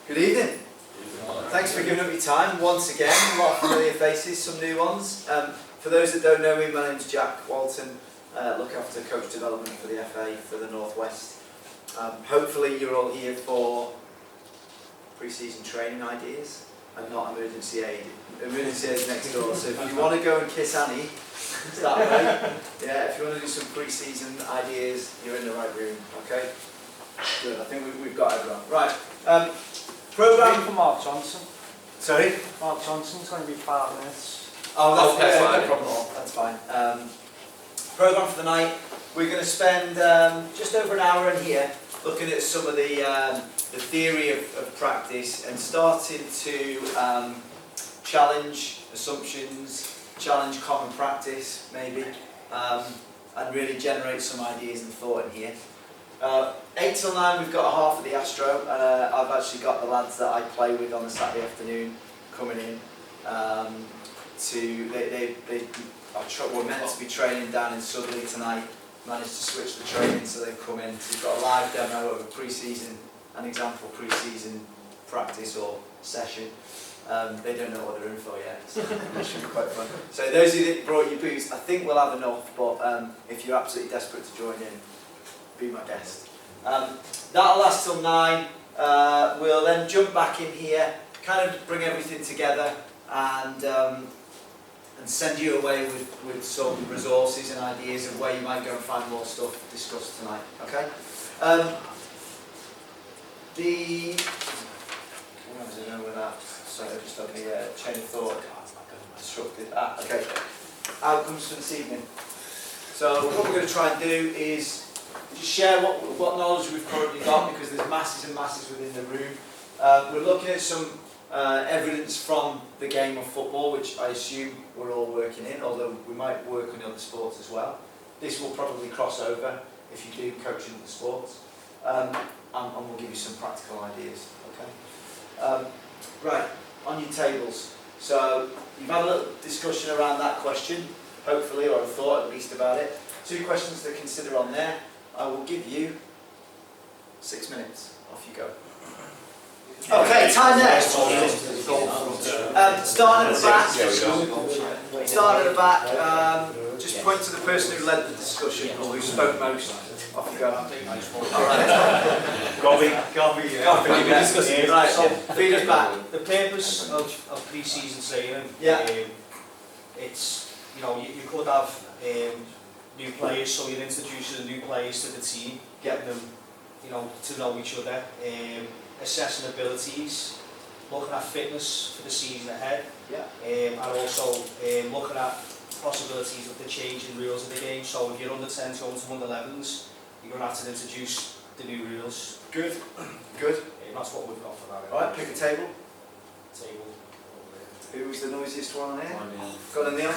Good evening. Thanks for giving up your time once again. A lot of familiar faces, some new ones. For those that don't know me, my name's Jack Walton. Look after coach development for the FA for the North West. Hopefully you're all here for pre-season training ideas and not emergency aid. Emergency aid is next door, so if you want to go and kiss Annie, it's that way. Yeah, if you want to do some pre-season ideas, you're in the right room, okay? Good, I think we've got everyone. Right, programme for Mark Johnson. Sorry? Mark Johnson's going to be 5 minutes. Oh, that's okay, fine. No problem. That's fine. Programme for the night, we're going to spend just over an hour in here looking at some of the theory of practice and starting to challenge assumptions, challenge common practice maybe, and really generate some ideas and thought in here. 8 till 9 we've got a half of the Astro. I've actually got the lads that I play with on a Saturday afternoon coming in. We're meant to be training down in Sudley tonight. Managed to switch the training, so they've come in. So we've got a live demo of a pre-season, an example pre-season practice or session. They don't know what they're in for yet, so it should be quite fun. So those of you that brought your boots, I think we'll have enough, but if you're absolutely desperate to join in, be my guest. That'll last till 9. We'll then jump back in here, kind of bring everything together, and send you away with some resources and ideas of where you might go and find more stuff discussed tonight. Okay? Where was I going with that? Sorry, I just had the chain of thought disrupted. Okay. Outcomes for this evening. So what we're going to try and do is just share what knowledge we've currently got, because there's masses and masses within the room. We're looking at some evidence from the game of football, which I assume we're all working in, although we might work on other sports as well. This will probably cross over if you do coach in other sports, and we'll give you some practical ideas. Okay. Right, on your tables. So you've had a little discussion around that question, hopefully, or a thought at least about it. 2 questions to consider on there. I will give you 6 minutes. Off you go. Okay, time next. Starting at the back. Starting at the back. Just point to the person who led the discussion or who spoke most. Off you go. Right, so feed us back. The purpose of pre-season training, it's, you know, you could have new players, so you're introducing new players to the team, getting them, you know, to know each other, assessing abilities, looking at fitness for the season ahead, and also looking at possibilities of the changing rules of the game. So if you're under 10 to under 11s, you're going to have to introduce the new rules. Good, good. That's what we've got for that. Alright, pick a table. Table. Who's the noisiest one on here? Go on, Neil.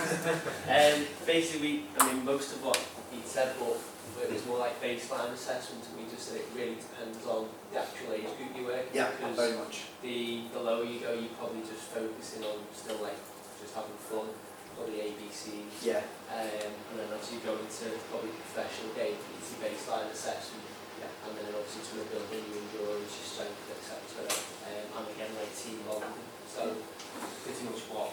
Basically, I mean, most of what he said, but it was more like baseline assessment, and we just said it really depends on the actual age group you work in. Yeah, because very much. The lower you go, you're probably just focusing on still like just having fun, probably ABC. Yeah. And then as you go into probably professional game, it's your baseline assessment. Yeah. And then obviously to building your endurance, your strength, etc. And again, like team bonding. So pretty much what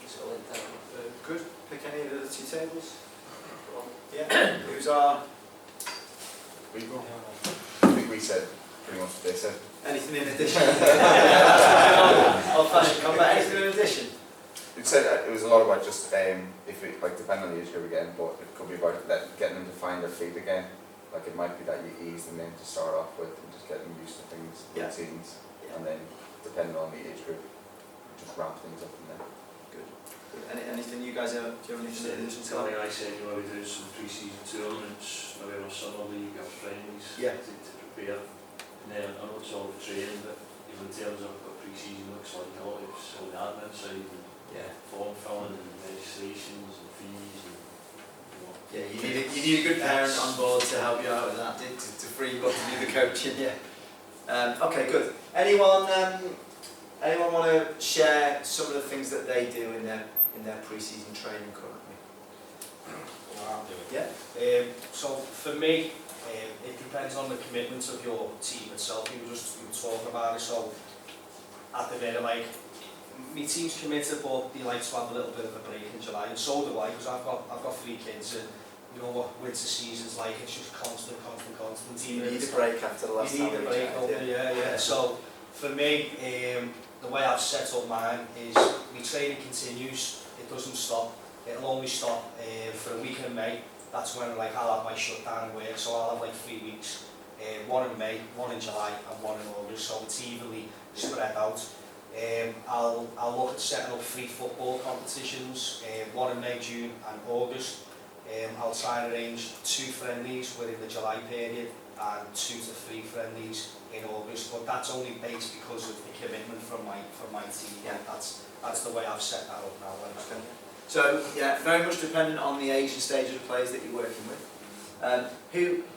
it's all intended for. Good. Pick any of the other 2 tables. Yeah. Who's our? I think we said pretty much what they said. Anything in addition? Old-fashioned combat. Anything in addition? It said it was a lot about just if it like depending on the age group again, but it could be about getting them to find their feet again. Like it might be that you ease them in to start off with and just get them used to things, routines, and then depending on the age group, just ramp things up from there. Good. Anything you guys have? Do you have anything in addition to that? I said you know we do some pre-season tournaments, maybe on a summer league or friendlies to prepare. And then I know it's all the training, but even in terms of what pre-season looks like, a lot of it's on the admin side and form filling and registrations and fees and yeah, you need a good parent on board to help you out with that, to free you up to do the coaching. Okay, good. Anyone want to share some of the things that they do in their pre-season training currently? I'll do it. Yeah. So for me, it depends on the commitment of your team itself. You were talking about it. So at the minute, like, my team's committed, but they like to have a little bit of a break in July, and so do I, because I've got 3 kids, and you know what winter season's like, it's just constant. You need a break after the last time. You need a break, yeah. So, for me, the way I've set up mine is, my training continues, it doesn't stop, it'll only stop for a week in May. That's when like I'll have my shutdown and work, so I'll have like 3 weeks, 1 in May, 1 in July and 1 in August, so it's evenly spread out. I'll look at setting up 3 football competitions, 1 in May, June and August. I'll try and arrange 2 friendlies within the July period and 2 to 3 friendlies in August, but that's only based because of the commitment from my team. Yeah. That's the way I've set that up now. Okay. So yeah, very much dependent on the age and stage of the players that you're working with.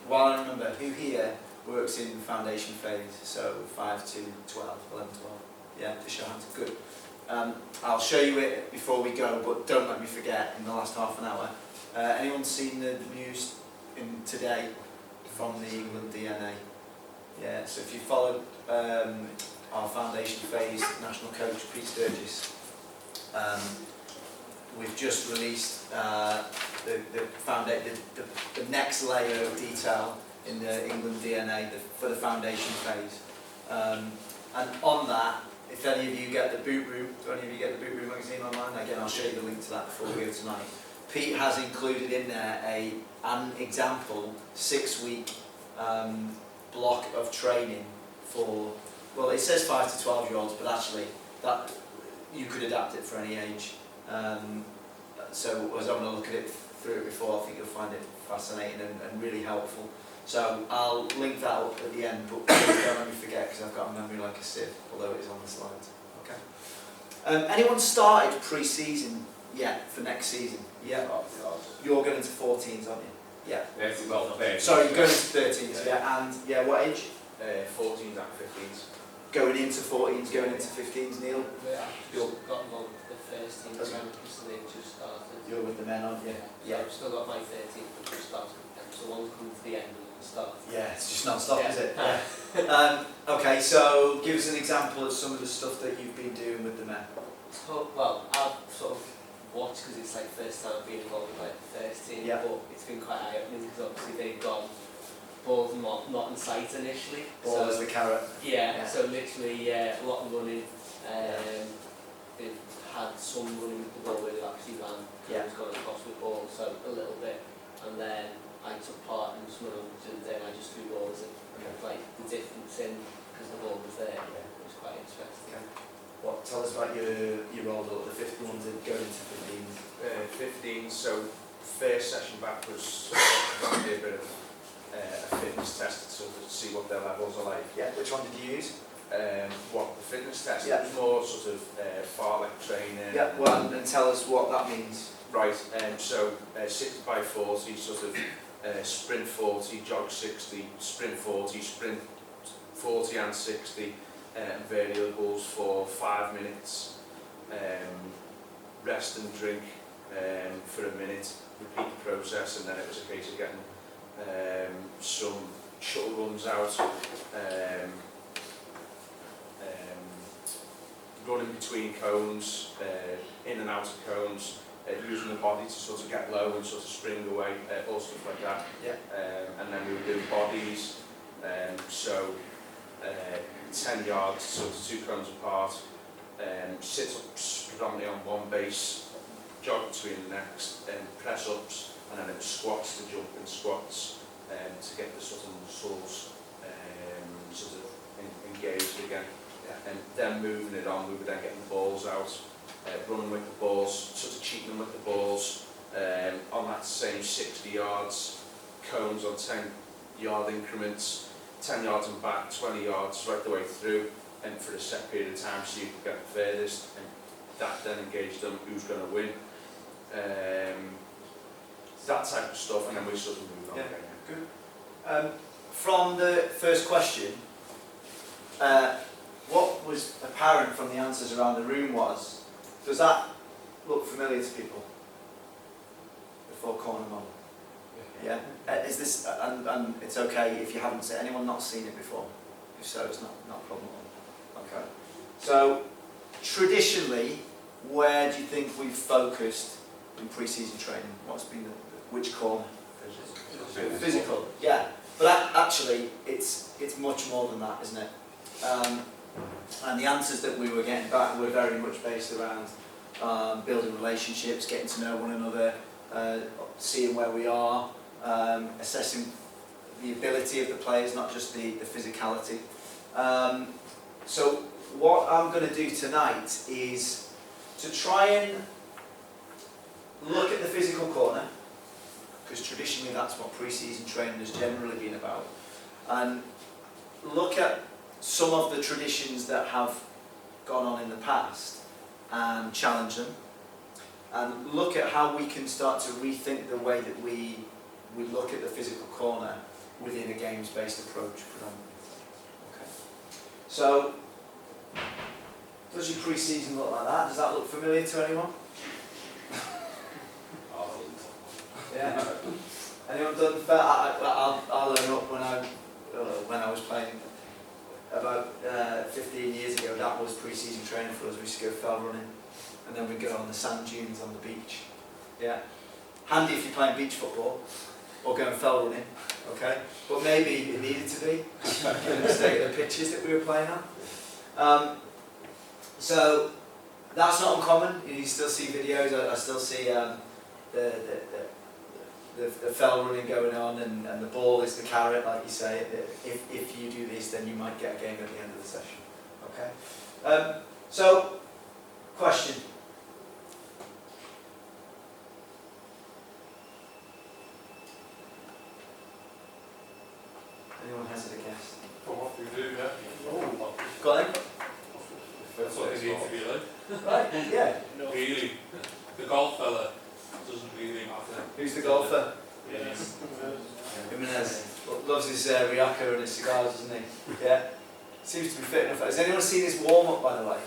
While I remember, who here works in foundation phase, so 5 to 12, 11, 12? Yeah, to show hands, good. I'll show you it before we go, but don't let me forget in the last half an hour. Anyone seen the news today from the England DNA? Yeah, so if you followed our foundation phase national coach Pete Sturgis, we've just released the next layer of detail in the England DNA for the foundation phase. And on that, if any of you get the Boot Room, do any of you get the Boot Room magazine online? Again, I'll show you the link to that before we go tonight. Pete has included in there an example 6-week block of training for, well, it says 5 to 12-year-olds, but actually that you could adapt it for any age. So as I'm going to look at it through it before, I think you'll find it fascinating and really helpful. So I'll link that up at the end, but don't let me forget because I've got a memory like a sieve, although it is on the slides. Okay. Anyone started pre-season yet for next season? Yeah. You're going into 14s, aren't you? Yeah. Sorry, you're going into 13s, yeah. And yeah, what age? 14s and 15s. Going into 14s, going into 15s, Neil? Yeah, I've got involved with the first team, because they've just started. You're with the men, aren't you? Yeah. I've still got my 13th, but just started. So one's coming to the end and start. Yeah, it's just non-stop, is it? Yeah. Okay, so give us an example of some of the stuff that you've been doing with the men. So, well, I've sort of watched because it's like first time I've been involved with like the first team, but it's been quite eye-opening because obviously they've gone balls not in sight initially. Ball as the carrot. Yeah, so literally a lot of running. They've had some running with the ball where they've actually ran, gone across with the ball, so a little bit, and then I took part in some runs and then I just threw balls in. Like the difference in, because the ball was there, it was quite interesting. What, tell us about your role, the 51s that go into 15s. 15s, so first session back was going to be a bit of a fitness test to sort of see what their levels are like. Yeah, which one did you use? What, the fitness test? Yeah. It was more sort of fartlek training. Yeah, well, and tell us what that means. Right, so 60 by 40, sort of sprint 40, jog 60, sprint 40, sprint 40 and 60, variables for 5 minutes, rest and drink for a minute, repeat the process, and then it was a case of getting some shuttle runs out, running between cones, in and out of cones, using the body to sort of get low and sort of spring away, all stuff like that. Yeah. And then we were doing bodies, so 10 yards, sort of 2 cones apart, sit-ups predominantly on one base, jog between the next, then press-ups, and then it was squats to jump in squats to get the sort of muscles sort of engaged again. Yeah. And then moving it on, we were then getting the balls out, running with the balls, sort of cheating them with the balls, on that same 60 yards, cones on 10-yard increments, 10 yards and back, 20 yards right the way through, and for a set period of time so you could get the furthest, and that then engaged them who's going to win. That type of stuff, and then we sort of moved on. Yeah, good. From the first question, what was apparent from the answers around the room was, does that look familiar to people? Before calling them on? Yeah. Is this, and it's okay if you haven't seen, anyone not seen it before? If so, it's not a problem at all. Okay. So, traditionally, where do you think we've focused in pre-season training? What's been which corner? Physical. Yeah. But actually, it's much more than that, isn't it? And the answers that we were getting back were very much based around building relationships, getting to know one another, seeing where we are, assessing the ability of the players, not just the physicality. So what I'm going to do tonight is to try and look at the physical corner, because traditionally that's what pre-season training has generally been about, and look at some of the traditions that have gone on in the past and challenge them, and look at how we can start to rethink the way that we look at the physical corner within a games-based approach predominantly. Okay. So, does your pre-season look like that? Does that look familiar to anyone? Yeah. Anyone done that? I'll learn up when I was playing about 15 years ago. That was pre-season training for us. We used to go fell running, and then we'd go on the sand dunes on the beach. Yeah. Handy if you're playing beach football or going fell running. Okay. But maybe it needed to be given the state of the pitches that we were playing on. So that's not uncommon. You still see videos. I still see the fell running going on, and the ball is the carrot, like you say. If you do this, then you might get a game at the end of the session. Okay. So, question. Anyone has a guess? For what we do, yeah. Oh, got it? That's what they need to be like. Right. Yeah. Really, the golf fella doesn't really matter. Who's the golfer? Yeah. Jimenez. Loves his Riaka and his cigars, doesn't he? Yeah. Seems to be fit enough. Has anyone seen his warm-up, by the way?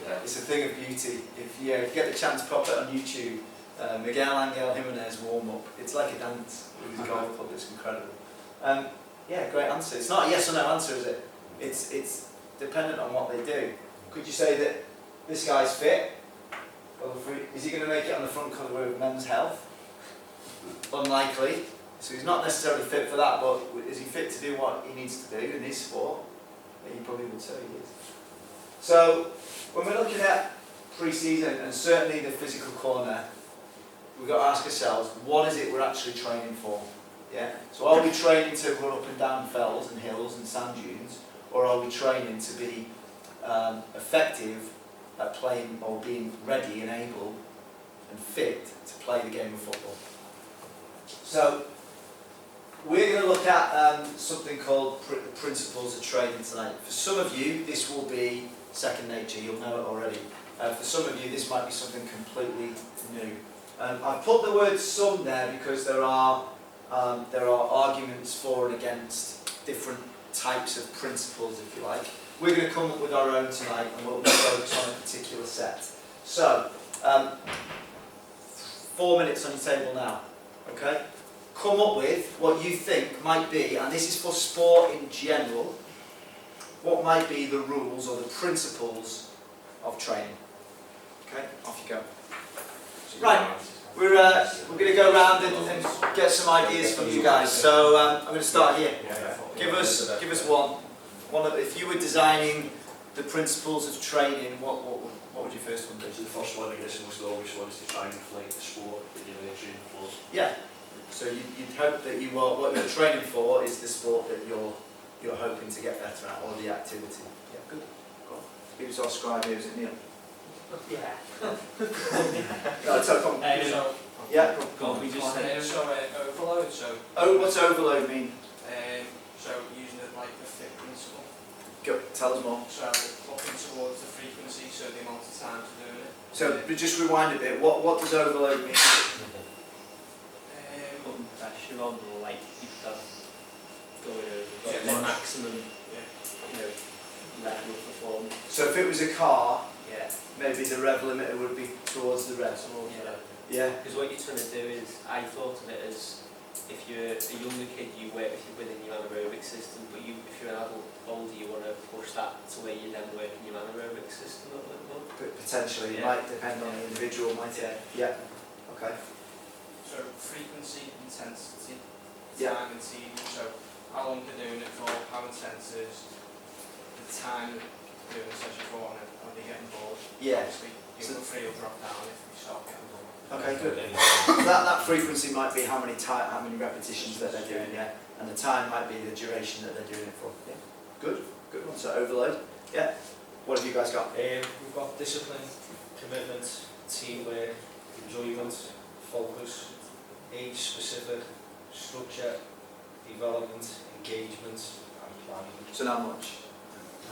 Yeah. It's a thing of beauty. If you get the chance, pop it on YouTube. Miguel Angel Jimenez warm-up. It's like a dance with his golf club. It's incredible. Yeah, great answer. It's not a yes or no answer, is it? It's dependent on what they do. Could you say that this guy's fit? Well, is he going to make it on the front cover of Men's Health? Unlikely. So he's not necessarily fit for that, but is he fit to do what he needs to do in his sport? Yeah, you probably would say he is. So, when we're looking at pre-season, and certainly the physical corner, we've got to ask ourselves, what is it we're actually training for? Yeah? So are we training to run up and down fells and hills and sand dunes, or are we training to be effective at playing or being ready and able and fit to play the game of football? So, we're going to look at something called the principles of training tonight. For some of you, this will be second nature, you'll know it already. For some of you, this might be something completely new. I've put the word some there because there are arguments for and against different types of principles, if you like. We're going to come up with our own tonight, and we'll focus on a particular set. So, 4 minutes on your table now, okay? Come up with what you think might be, and this is for sport in general, what might be the rules or the principles of training. Okay, off you go. Right, we're going to go around and get some ideas from you guys. So I'm going to start here. Give us one. If you were designing the principles of training, what would your first one be? So the first one, I guess, was always was to try and reflect the sport that you're training for. Yeah. So you'd hope that what you're training for is the sport that you're hoping to get better at, or the activity. Yeah, good. Go on. Who's our scribe here? Is it Neil? Yeah. No, so come on. Yeah. Go on. We just overload. So. Oh, what's overload mean? So using it like the fit principle. Go. Tell us more. So looking towards the frequency, so the amount of times we're doing it. So just rewind a bit. What does overload mean? Putting pressure on, or like you've got going over the maximum, level of performance. So if it was a car, Yeah. maybe the rev limiter would be towards the rev. Yeah. Because what you're trying to do is, I thought of it as, if you're a younger kid, you work within your anaerobic system, but if you're an adult older, you want to push that to where you're then working your anaerobic system at Liverpool. But potentially, it Yeah. might depend on the individual, might it? Yeah. Okay. So frequency, intensity, Yeah. time and tedium. So how long they're doing it for, how intense it is, the time they're doing the session for, and are they getting bored? Yeah. Obviously, So- the free will drop down if we start getting bored. Okay, good. That frequency might be how many repetitions that they're doing, yeah, and the time might be the duration that they're doing it for. Yeah. Good one. So overload. Yeah. What have you guys got? We've got discipline, commitment, teamwork, enjoyment, focus, age-specific, structure, development, engagement, and planning. So not much.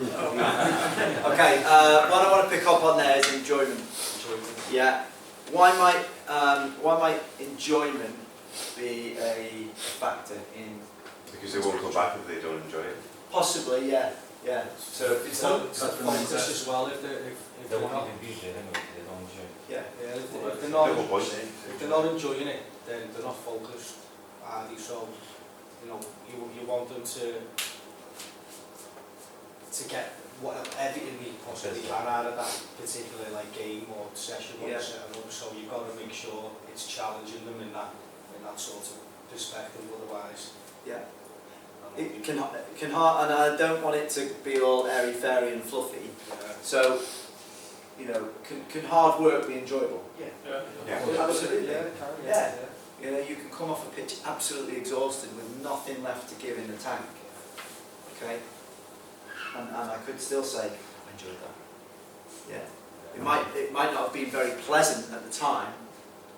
Okay. What I want to pick up on there is enjoyment. Enjoyment. Yeah. Why might enjoyment be a factor in? Because they won't come back if they don't enjoy it. Possibly, yeah. Yeah. So It's not focus as well if they're not. Yeah. Yeah, if Well, they're not, no point. if they're not enjoying it, then they're not focused, are they? So, you know, you want them to get everything they possibly can out of that particular game or session or Yeah. so you've got to make sure it's challenging them in that sort of perspective, otherwise. Yeah. It can hard, and I don't want it to be all airy fairy and fluffy. So, can hard work be enjoyable? Yeah. Yeah. Absolutely. Yeah, it can, Yeah. You can come off a pitch absolutely exhausted with nothing left to give in the tank. Okay. And I could still say I enjoyed that. Yeah. It might not have been very pleasant at the time,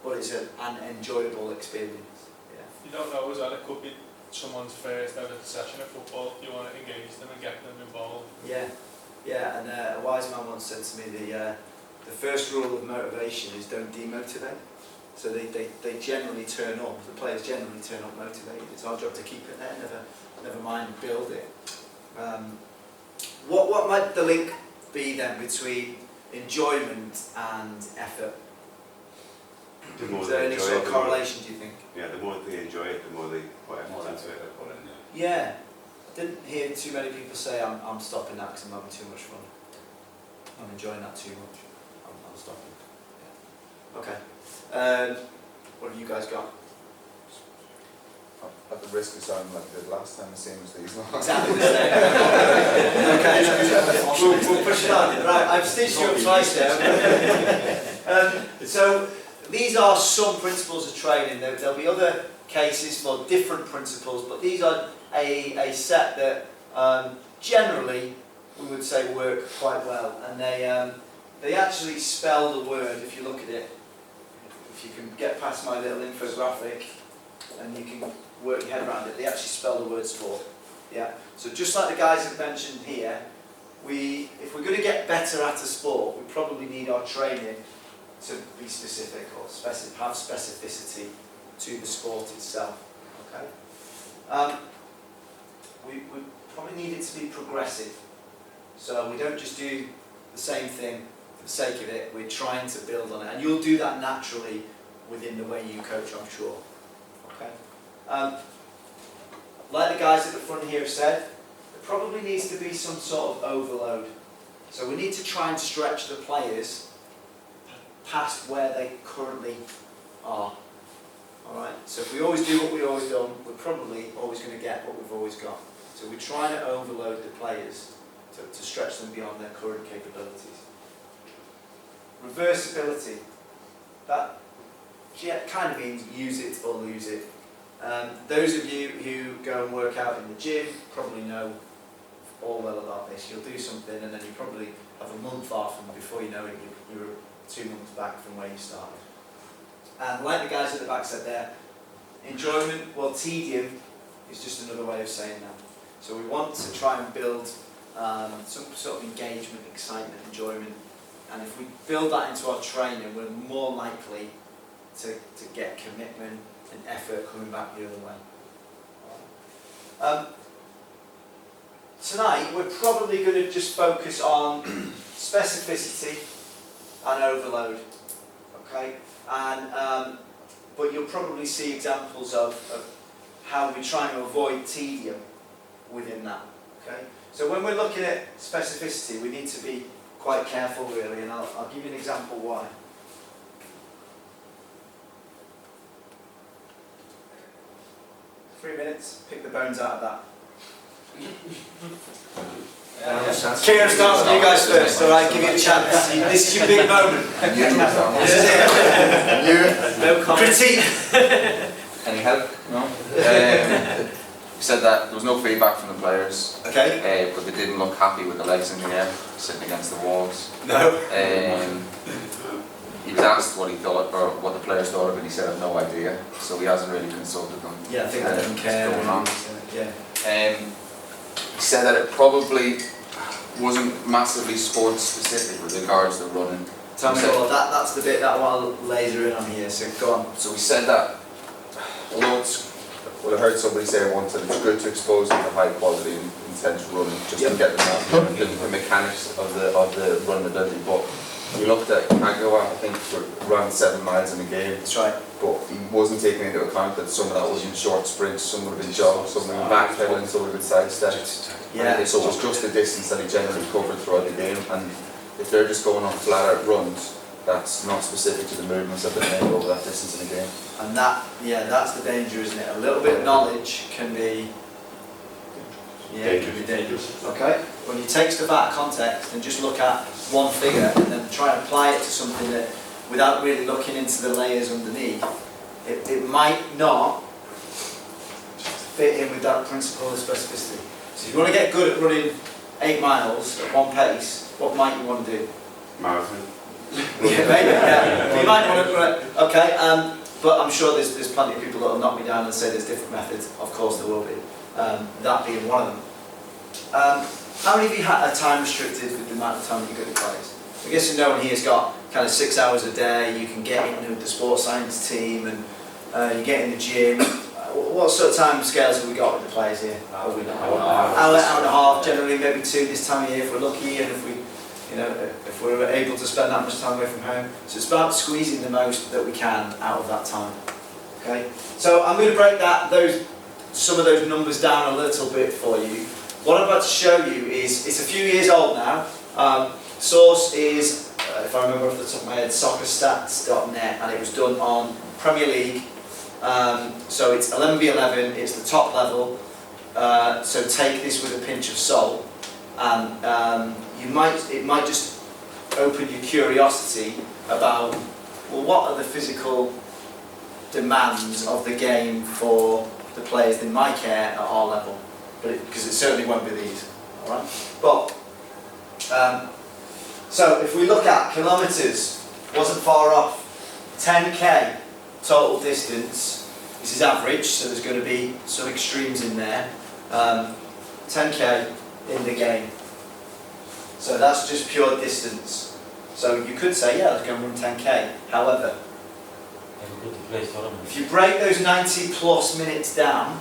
but it's an enjoyable experience. Yeah. You don't know as well, it could be someone's first ever session of football. You want to engage them and get them involved. Yeah, yeah, and a wise man once said to me, the first rule of motivation is don't demotivate. So they generally turn up, the players generally turn up motivated. It's our job to keep it there, never mind build it. What might the link be then between enjoyment and effort? The more Is there they any enjoy sort it, of the more, correlation, do you think? yeah, the more they enjoy it, the more they put effort into it. Yeah, I didn't hear too many people say I'm stopping that because I'm having too much fun. I'm enjoying that too much. I'm stopping. Yeah. Okay. What have you guys got? At the risk of sounding like I did last time, it seems these not. Exactly the same. Okay, we'll push it on. Right, I've stitched you up twice now. So these are some principles of training. There'll be other cases for different principles, but these are a set that generally we would say work quite well, and they actually spell the word. If you look at it, if you can get past my little infographic, and you can work your head around it, they actually spell the word sport. Yeah. So just like the guys have mentioned here, if we're going to get better at a sport, we probably need our training to be specific or have specificity to the sport itself. Okay. We probably need it to be progressive. So we don't just do the same thing for the sake of it. We're trying to build on it, and you'll do that naturally within the way you coach, I'm sure. Okay. Like the guys at the front here have said, there probably needs to be some sort of overload. So we need to try and stretch the players past where they currently are. Alright, so if we always do what we've always done, we're probably always going to get what we've always got. So we're trying to overload the players to stretch them beyond their current capabilities. Reversibility. That kind of means use it or lose it. Those of you who go and work out in the gym probably know all well about this. You'll do something and then you probably have a month off, and before you know it, you're 2 months back from where you started. And like the guys at the back said there, enjoyment, well, tedium is just another way of saying that. So we want to try and build some sort of engagement, excitement, enjoyment, and if we build that into our training, we're more likely to get commitment and effort coming back the other way. Tonight we're probably going to just focus on specificity and overload, okay? And but you'll probably see examples of how we're trying to avoid tedium within that, okay? So when we're looking at specificity, we need to be quite careful really, and I'll give you an example why. Three minutes, pick the bones out of that. Kieran, start with you guys first, alright? Give you a chance. This is your big moment. This is it. No comment. Critique. Any help? No? He said that there was no feedback from the players, Okay. but they didn't look happy with the legs in the air, sitting against the walls. No. He was asked what he thought, or what the players thought of it, he said, "I've no idea." So he hasn't really consulted them. Yeah, I think they don't care. Going on. Yeah. He said that it probably wasn't massively sports specific with regards to running. Tell me more. That's the bit that I want to laser in on here. So go on. So he said that, although I heard somebody say once that it's good to expose them to high quality and intense running, just to get them the mechanics of the running ability. But we looked at Kagawa, I think, for around 7 miles in a game. That's right. But he wasn't taking into account that some of that was in short sprints, some would have been jogs, some would have been backpedaling, some would have been sidesteps. Yeah. So it was just the distance that he generally covered throughout the game. And if they're just going on flat out runs, that's not specific to the movements that they're made over that distance in a game. And that's the danger, isn't it? A little bit of knowledge can be, it can be dangerous. Okay? When you take stuff out of context and just look at one figure and then try and apply it to something that, without really looking into the layers underneath, it might not fit in with that principle of specificity. So if you want to get good at running 8 miles at one pace, what might you want to do? Marathon. Yeah, maybe, yeah. You might want to, okay, but I'm sure there's plenty of people that will knock me down and say there's different methods. Of course there will be. That being one of them. How many of you are time restricted with the amount of time that you're going to players? I guess no one here's got kind of 6 hours a day. You can get in with the sports science team and you get in the gym. What sort of time scales have we got with the players here? Hour and a half, generally maybe 2 this time of year if we're lucky, and if we're able to spend that much time away from home. So it's about squeezing the most that we can out of that time. Okay. So I'm going to break some of those numbers down a little bit for you. What I'm about to show you is, it's a few years old now. Source is, if I remember off the top of my head, soccerstats.net, and it was done on Premier League. So it's 11v11, it's the top level. So take this with a pinch of salt, and it might just open your curiosity about, well, what are the physical demands of the game for the players in my care at our level? Because it certainly won't be these, all right? But so if we look at kilometres, wasn't far off. 10k total distance. This is average, so there's going to be some extremes in there. 10k in the game. So that's just pure distance. So you could say, yeah, let's go and run 10k. However, if you break those 90 plus minutes down,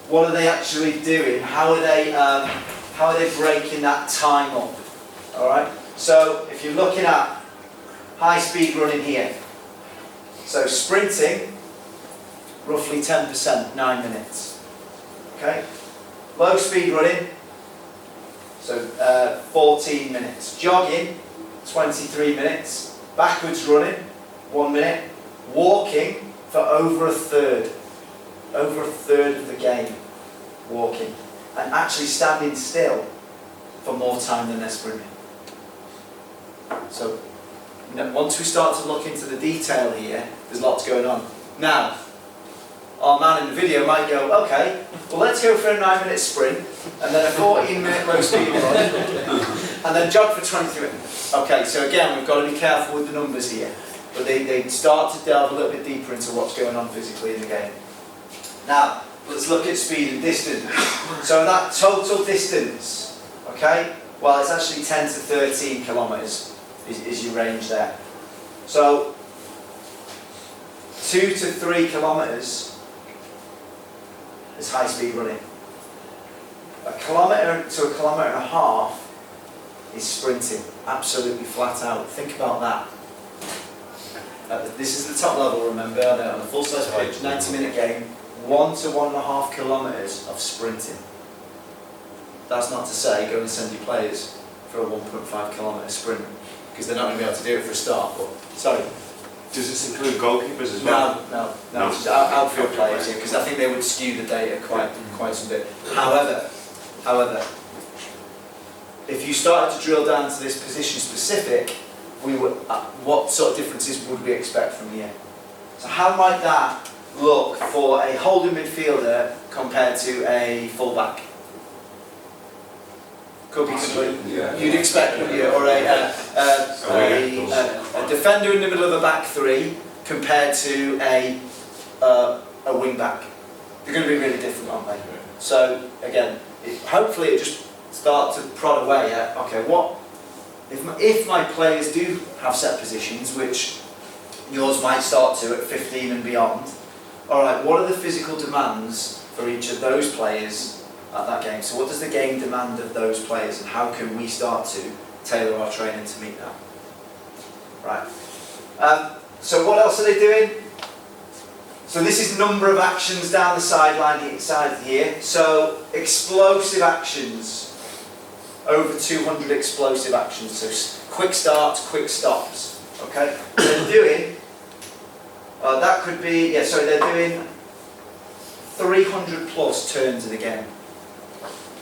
what are they actually doing? How are they breaking that time up? All right. So if you're looking at high speed running here, so sprinting, roughly 10%, 9 minutes. Okay. Low speed running, so 14 minutes. Jogging, 23 minutes. Backwards running, 1 minute. Walking for over a third of the game, walking, and actually standing still for more time than they're sprinting. So once we start to look into the detail here, there's lots going on. Now, our man in the video might go, okay, well let's go for a 9-minute sprint, and then a 14-minute low speed run, and then jog for 23 minutes. Okay, so again, we've got to be careful with the numbers here. But they start to delve a little bit deeper into what's going on physically in the game. Now, let's look at speed and distance. So that total distance, okay, well it's actually 10 to 13 kilometres is your range there. So 2 to 3 kilometres is high speed running. 1 kilometre to 1.5 kilometres is sprinting, absolutely flat out. Think about that. This is the top level, remember, on a full-size pitch, 90-minute game, 1 to 1.5 kilometres of sprinting. That's not to say go and send your players for a 1.5 kilometre sprint, because they're not going to be able to do it for a start. But sorry. Does this include goalkeepers as well? No, it's just outfield players here, because I think they would skew the data quite some bit. However, if you started to drill down to this position specific, we would, what sort of differences would we expect from here? So how might that look for a holding midfielder compared to a fullback? Could be completely. Yeah. You'd expect, wouldn't you? Or a defender in the middle of a back three compared to a wing back. They're going to be really different, aren't they? So again, hopefully it just start to prod away at, okay, what if my players do have set positions, which yours might start to at 15 and beyond. All right, what are the physical demands for each of those players at that game? So what does the game demand of those players, and how can we start to tailor our training to meet that? Right. So what else are they doing? So this is number of actions down the sideline side here. So explosive actions. Over 200 explosive actions. So quick starts, quick stops. Okay? They're doing, that could be, they're doing 300 plus turns in a game.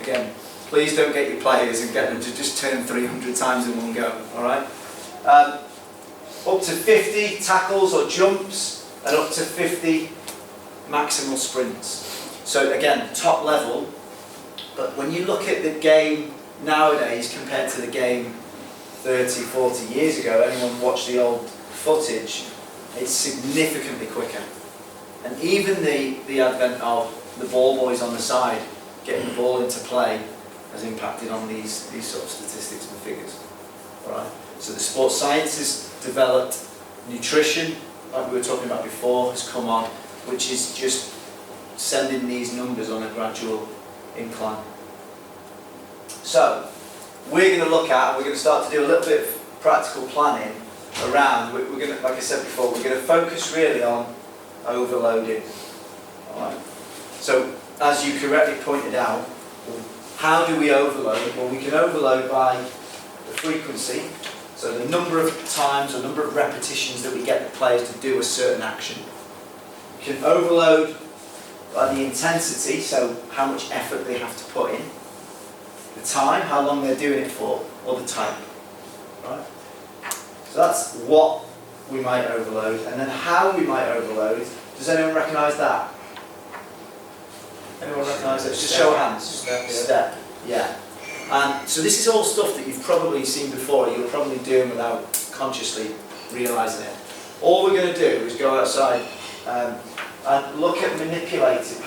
Again, please don't get your players and get them to just turn 300 times in one go. Alright? Up to 50 tackles or jumps, and up to 50 maximal sprints. So again, top level, but when you look at the game nowadays compared to the game 30, 40 years ago, anyone watch the old footage, it's significantly quicker. And even the advent of the ball boys on the side, getting the ball into play, has impacted on these sort of statistics and figures. Alright? So the sports science has developed, nutrition, like we were talking about before, has come on, which is just sending these numbers on a gradual incline. So, we're going to look at, we're going to start to do a little bit of practical planning around, we're going to, like I said before, we're going to focus really on overloading. Alright? So, as you correctly pointed out, how do we overload? Well, we can overload by the frequency, so the number of times or number of repetitions that we get the players to do a certain action. We can overload by the intensity, so how much effort they have to put in. The time, how long they're doing it for, or the type. Right? So that's what we might overload, and then how we might overload. Does anyone recognise that? Anyone recognise it? Just show of hands. Step. Yeah. And so this is all stuff that you've probably seen before, you're probably doing without consciously realising it. All we're going to do is go outside and look at manipulating.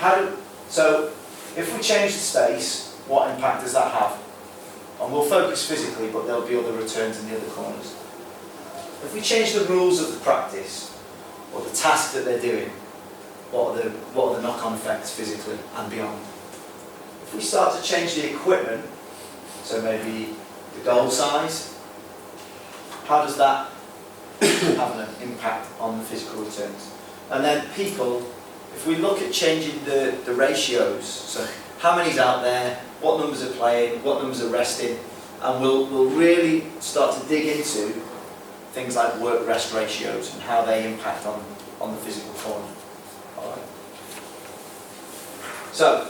So if we change the space, what impact does that have? And we'll focus physically, but there'll be other returns in the other corners. If we change the rules of the practice, or the task that they're doing, what are the knock-on effects physically and beyond? If we start to change the equipment, so maybe the goal size, how does that have an impact on the physical returns? And then people, if we look at changing the ratios, so how many's out there, what numbers are playing, what numbers are resting, and we'll really start to dig into things like work-rest ratios and how they impact on the physical form. Alright. So,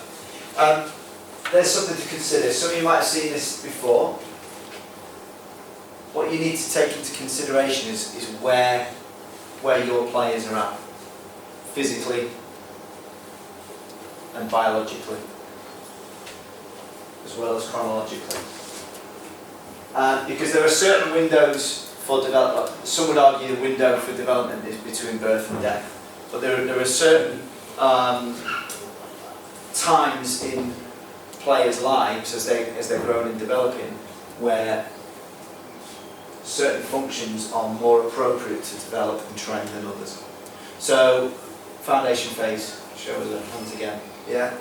there's something to consider. Some of you might have seen this before. What you need to take into consideration is where your players are at, physically and biologically, as well as chronologically. Because there are certain windows for development. Some would argue the window for development is between birth and death. But there are certain times in players' lives as they're growing and developing where certain functions are more appropriate to develop and train than others. So, foundation phase, show us a hand again. Yeah.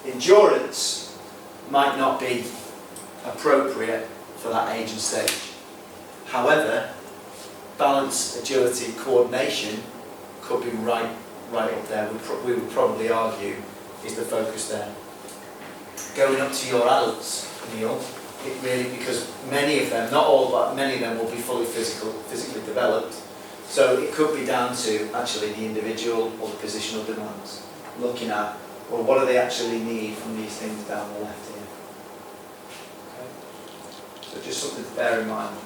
Endurance might not be appropriate for that age and stage. However, balance, agility, coordination could be right up there. We would probably argue is the focus there. Going up to your adults, Neil, it really, because many of them, not all, but many of them will be fully physically developed. So it could be down to actually the individual or the positional demands. Looking at, well, what do they actually need from these things down the left here? Okay. So just something to bear in mind.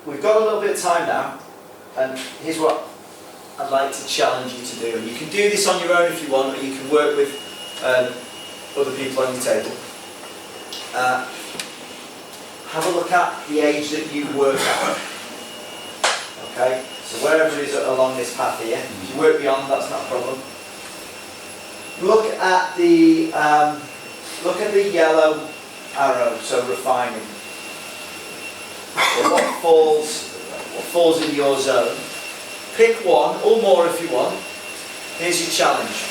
We've got a little bit of time now, and here's what I'd like to challenge you to do. And you can do this on your own if you want, or you can work with other people on your table. Have a look at the age that you work at. Okay, so wherever it is along this path here, if you work beyond, that's not a problem. Look at the yellow arrow, so refining. So what falls in your zone? Pick one or more if you want. Here's your challenge.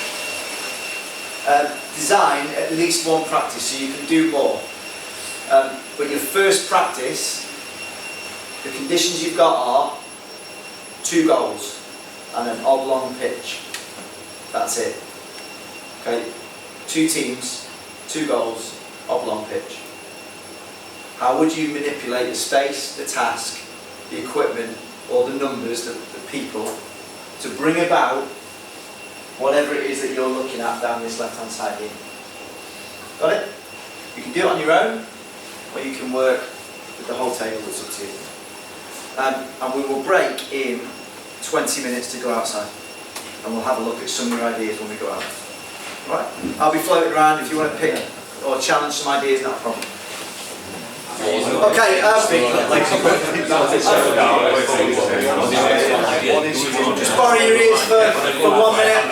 Design at least one practice, so you can do more. But your first practice, the conditions you've got are 2 goals and an oblong pitch. That's it. Okay, 2 teams, 2 goals, oblong pitch. How would you manipulate the space, the task, the equipment, or the numbers, the people, to bring about whatever it is that you're looking at down this left-hand side here? Got it? You can do it on your own, or you can work with the whole table. It's up to you. And we will break in 20 minutes to go outside, and we'll have a look at some of your ideas when we go out. Right? I'll be floating around if you want to pick or challenge some ideas, not a problem. Okay, just borrow your ears for 1 minute.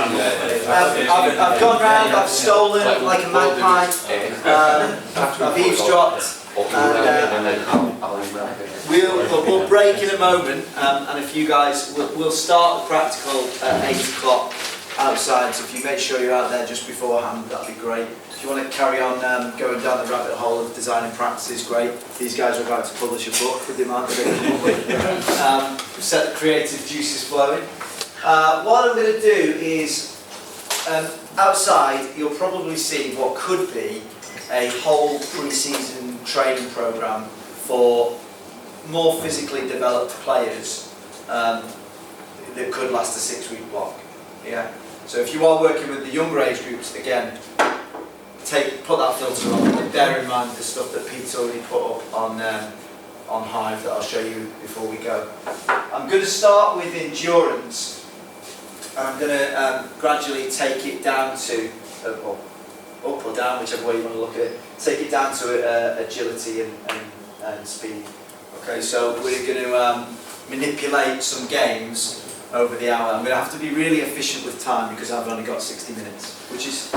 I've gone round, I've stolen like a magpie, I've eavesdropped, and we'll break in a moment, and if you guys, we'll start the practical at 8 o'clock outside, so if you make sure you're out there just beforehand, that'd be great. If you want to carry on going down the rabbit hole of designing practices, great. These guys are about to publish a book with the amount that they come up with. Set the creative juices flowing. What I'm going to do is, outside, you'll probably see what could be a whole pre-season training programme for more physically developed players that could last a 6-week block. Yeah. So if you are working with the younger age groups, again, put that filter on, but bear in mind the stuff that Pete's already put up on Hive that I'll show you before we go. I'm going to start with endurance, and I'm going to gradually take it down to, up or down, whichever way you want to look at it, take it down to agility and speed. Okay, so we're going to manipulate some games over the hour. I'm going to have to be really efficient with time because I've only got 60 minutes, which is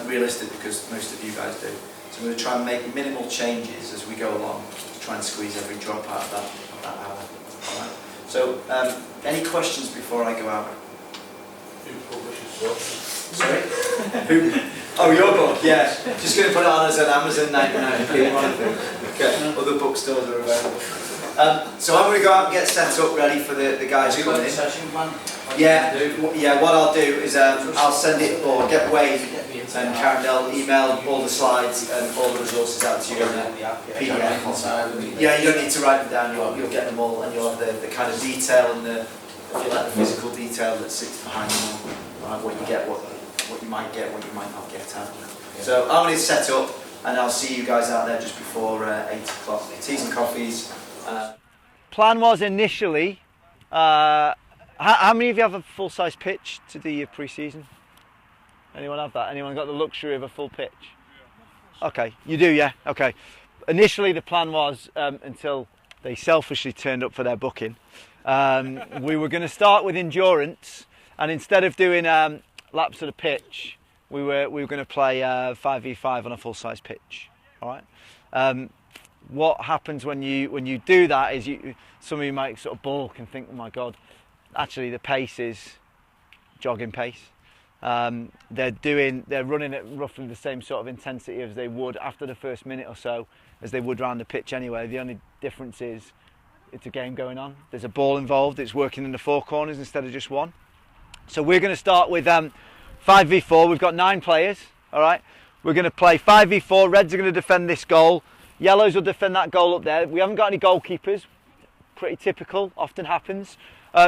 realistic because most of you guys do. So I'm going to try and make minimal changes as we go along to try and squeeze every drop out of that hour. All right. So any questions before I go out? Who publishes books? Sorry? Who? Oh, your book, yeah. Just going to put it on as an Amazon 99p one thing. Okay, other bookstores are available. So I'm going to go out and get set up ready for the guys who come in. Yeah, what I'll do is I'll send it, or get Wade and Karen, they'll email all the slides and all the resources out to you in the PDF. Yeah, you don't need to write them down, you'll get them all, and you'll have the kind of detail and the physical detail that sits behind them all. Right, what you get, what you might get, what you might not get out. So I'm going to set up, and I'll see you guys out there just before 8 o'clock. Teas and coffees. Plan was initially, how many of you have a full-size pitch to do your pre-season? Anyone have that? Anyone got the luxury of a full pitch? Okay, you do, yeah? Okay. Initially the plan was, until they selfishly turned up for their booking, we were going to start with endurance, and instead of doing laps of the pitch, we were going to play 5v5 on a full-size pitch. All right. What happens when you do that is some of you might sort of balk and think, oh my God, actually the pace is jogging pace. They're running at roughly the same sort of intensity as they would after the first minute or so as they would round the pitch anyway. The only difference is it's a game going on. There's a ball involved. It's working in the 4 corners instead of just one. So we're going to start with 5v4. We've got 9 players. All right. We're going to play 5v4. Reds are going to defend this goal. Yellows will defend that goal up there. We haven't got any goalkeepers. Pretty typical, often happens.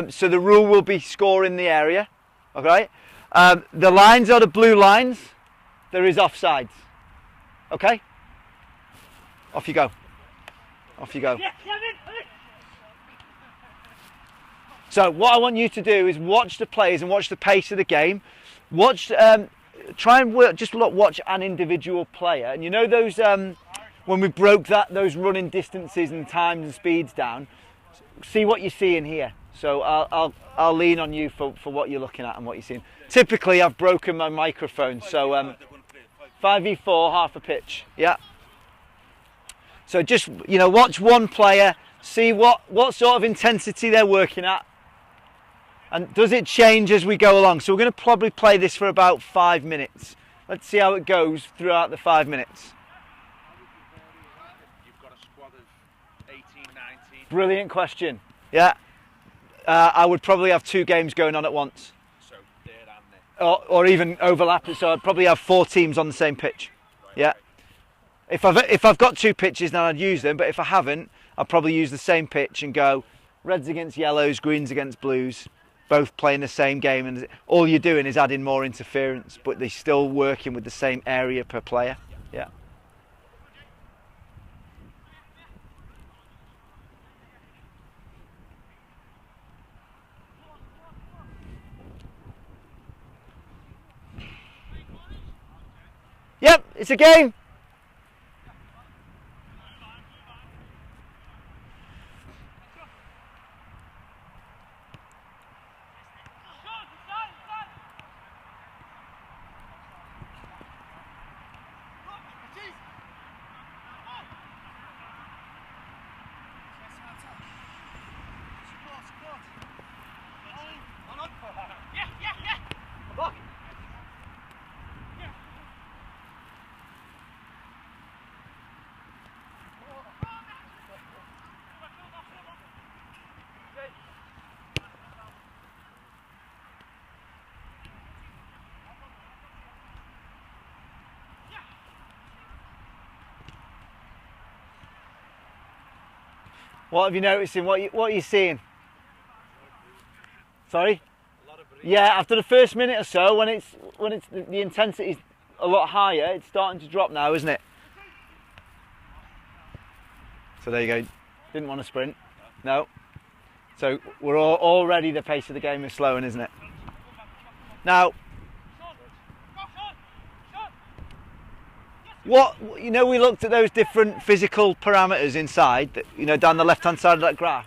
So the rule will be score in the area. Okay. The lines are the blue lines. There is offsides. Okay. Off you go. Off you go. So what I want you to do is watch the players and watch the pace of the game. Watch, try and work, watch an individual player. And you know those, when we broke those running distances and times and speeds down, see what you see in here. So I'll lean on you for what you're looking at and what you're seeing. Typically I've broken my microphone, so 5v4, half a pitch, yeah. So just, watch one player, see what sort of intensity they're working at. And does it change as we go along? So we're going to probably play this for about 5 minutes. Let's see how it goes throughout the 5 minutes. You've got a squad of 18, 19. Brilliant question. Yeah. I would probably have 2 games going on at once. So there and there. Or even overlap. So I'd probably have 4 teams on the same pitch. Yeah. If I've got 2 pitches, then I'd use them. But if I haven't, I'll probably use the same pitch and go reds against yellows, greens against blues. Both playing the same game, and all you're doing is adding more interference, but they're still working with the same area per player. Yeah. Yep, it's a game. What have you noticed? What are you seeing? Sorry? Yeah, after the first minute or so, when the intensity is a lot higher, it's starting to drop now, isn't it? So there you go. Didn't want to sprint. No. So we're already the pace of the game is slowing, isn't it? Now, we looked at those different physical parameters inside, down the left-hand side of that graph.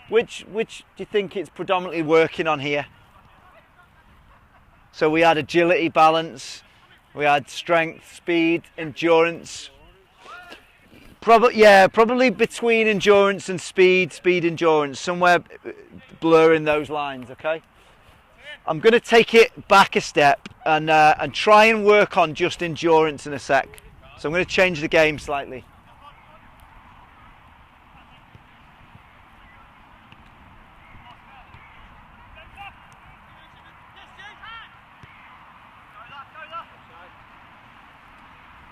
Which do you think it's predominantly working on here? So we had agility, balance, we had strength, speed, endurance. Probably between endurance and speed, endurance, somewhere blurring those lines, okay? I'm going to take it back a step and try and work on just endurance in a sec. So I'm going to change the game slightly.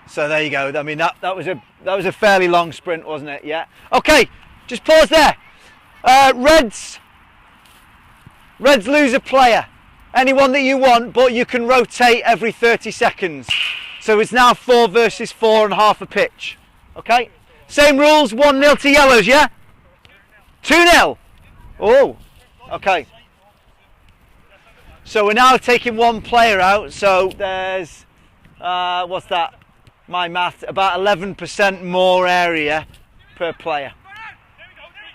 So there you go. I mean that was a fairly long sprint, wasn't it? Yeah. Okay, just pause there. Reds lose a player. Anyone that you want, but you can rotate every 30 seconds. So it's now 4 versus 4 and half a pitch. Okay? Same rules, 1-0 to yellows, yeah? 2-0. Oh, okay. So we're now taking 1 player out. So there's, what's that? My math, about 11% more area per player.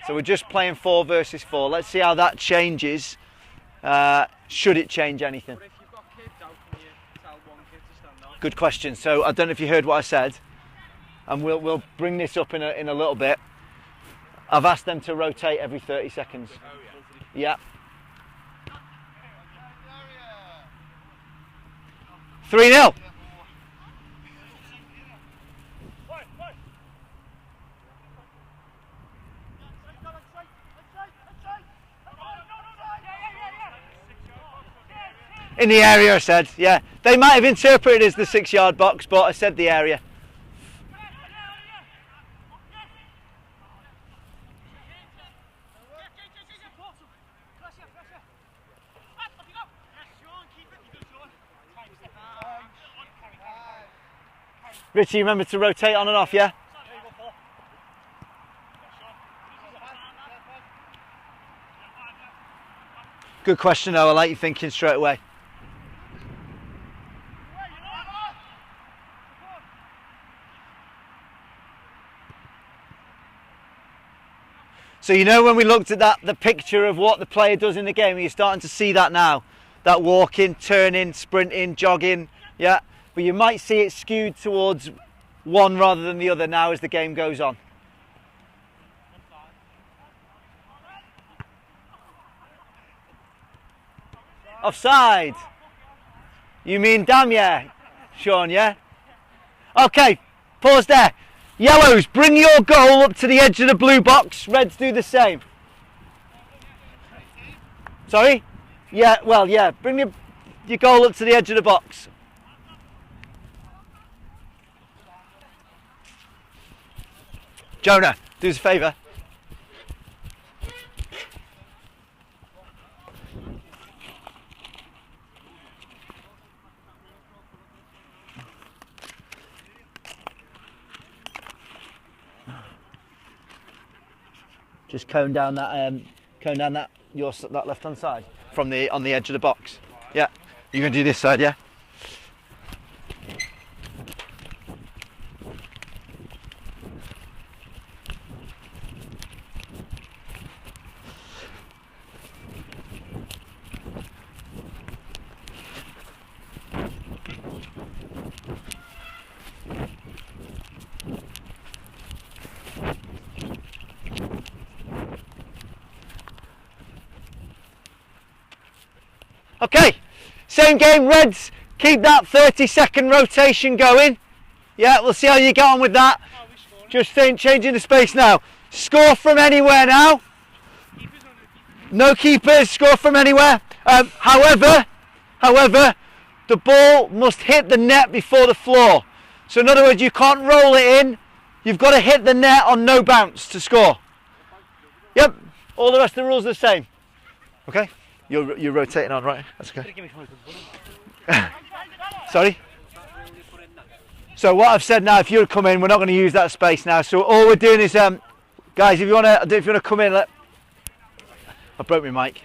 So we're just playing 4 versus 4. Let's see how that changes. Should it change anything? Good question. So I don't know if you heard what I said, and we'll bring this up in a little bit. I've asked them to rotate every 30 seconds. Yeah. 3-0. In the area, I said, yeah. They might have interpreted it as the 6-yard box, but I said the area. Richie, remember to rotate on and off, yeah? Good question though, I like you thinking straight away. So you know when we looked at that, the picture of what the player does in the game, you're starting to see that now. That walking, turning, sprinting, jogging, yeah? But you might see it skewed towards one rather than the other now as the game goes on. Offside. You mean damn yeah, Sean, yeah? Okay, pause there. Yellows, bring your goal up to the edge of the blue box. Reds do the same. Sorry? Yeah, well, yeah, bring your goal up to the edge of the box. Jonah, do us a favour. Just cone down that that left hand side from on the edge of the box. Yeah, you're gonna do this side, yeah. Okay, same game, Reds, keep that 30-second rotation going. Yeah, we'll see how you get on with that. Just changing the space now. Score from anywhere now. No keepers, score from anywhere. However, the ball must hit the net before the floor. So in other words, you can't roll it in. You've got to hit the net on no bounce to score. Yep, all the rest of the rules are the same. Okay? You're rotating on, right? That's okay. Sorry? So what I've said now, if you come in, we're not going to use that space now. So all we're doing is, guys, if you want to come in, I broke my mic.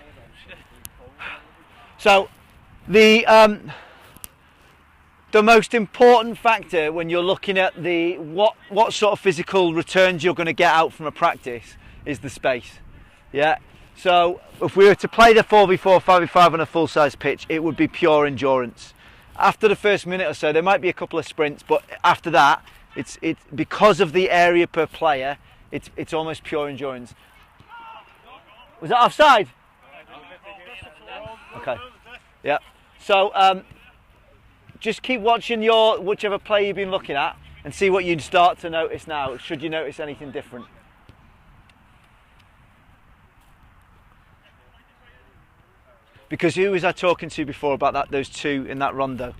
So the most important factor when you're looking at what sort of physical returns you're going to get out from a practice is the space. Yeah. So if we were to play the 4v4, 5v5 on a full-size pitch, it would be pure endurance. After the first minute or so, there might be a couple of sprints, but after that, it's because of the area per player, it's almost pure endurance. Was that offside? Okay. Yeah. So just keep watching whichever player you've been looking at and see what you'd start to notice now. Should you notice anything different? Because who was I talking to before about those two in that rondo?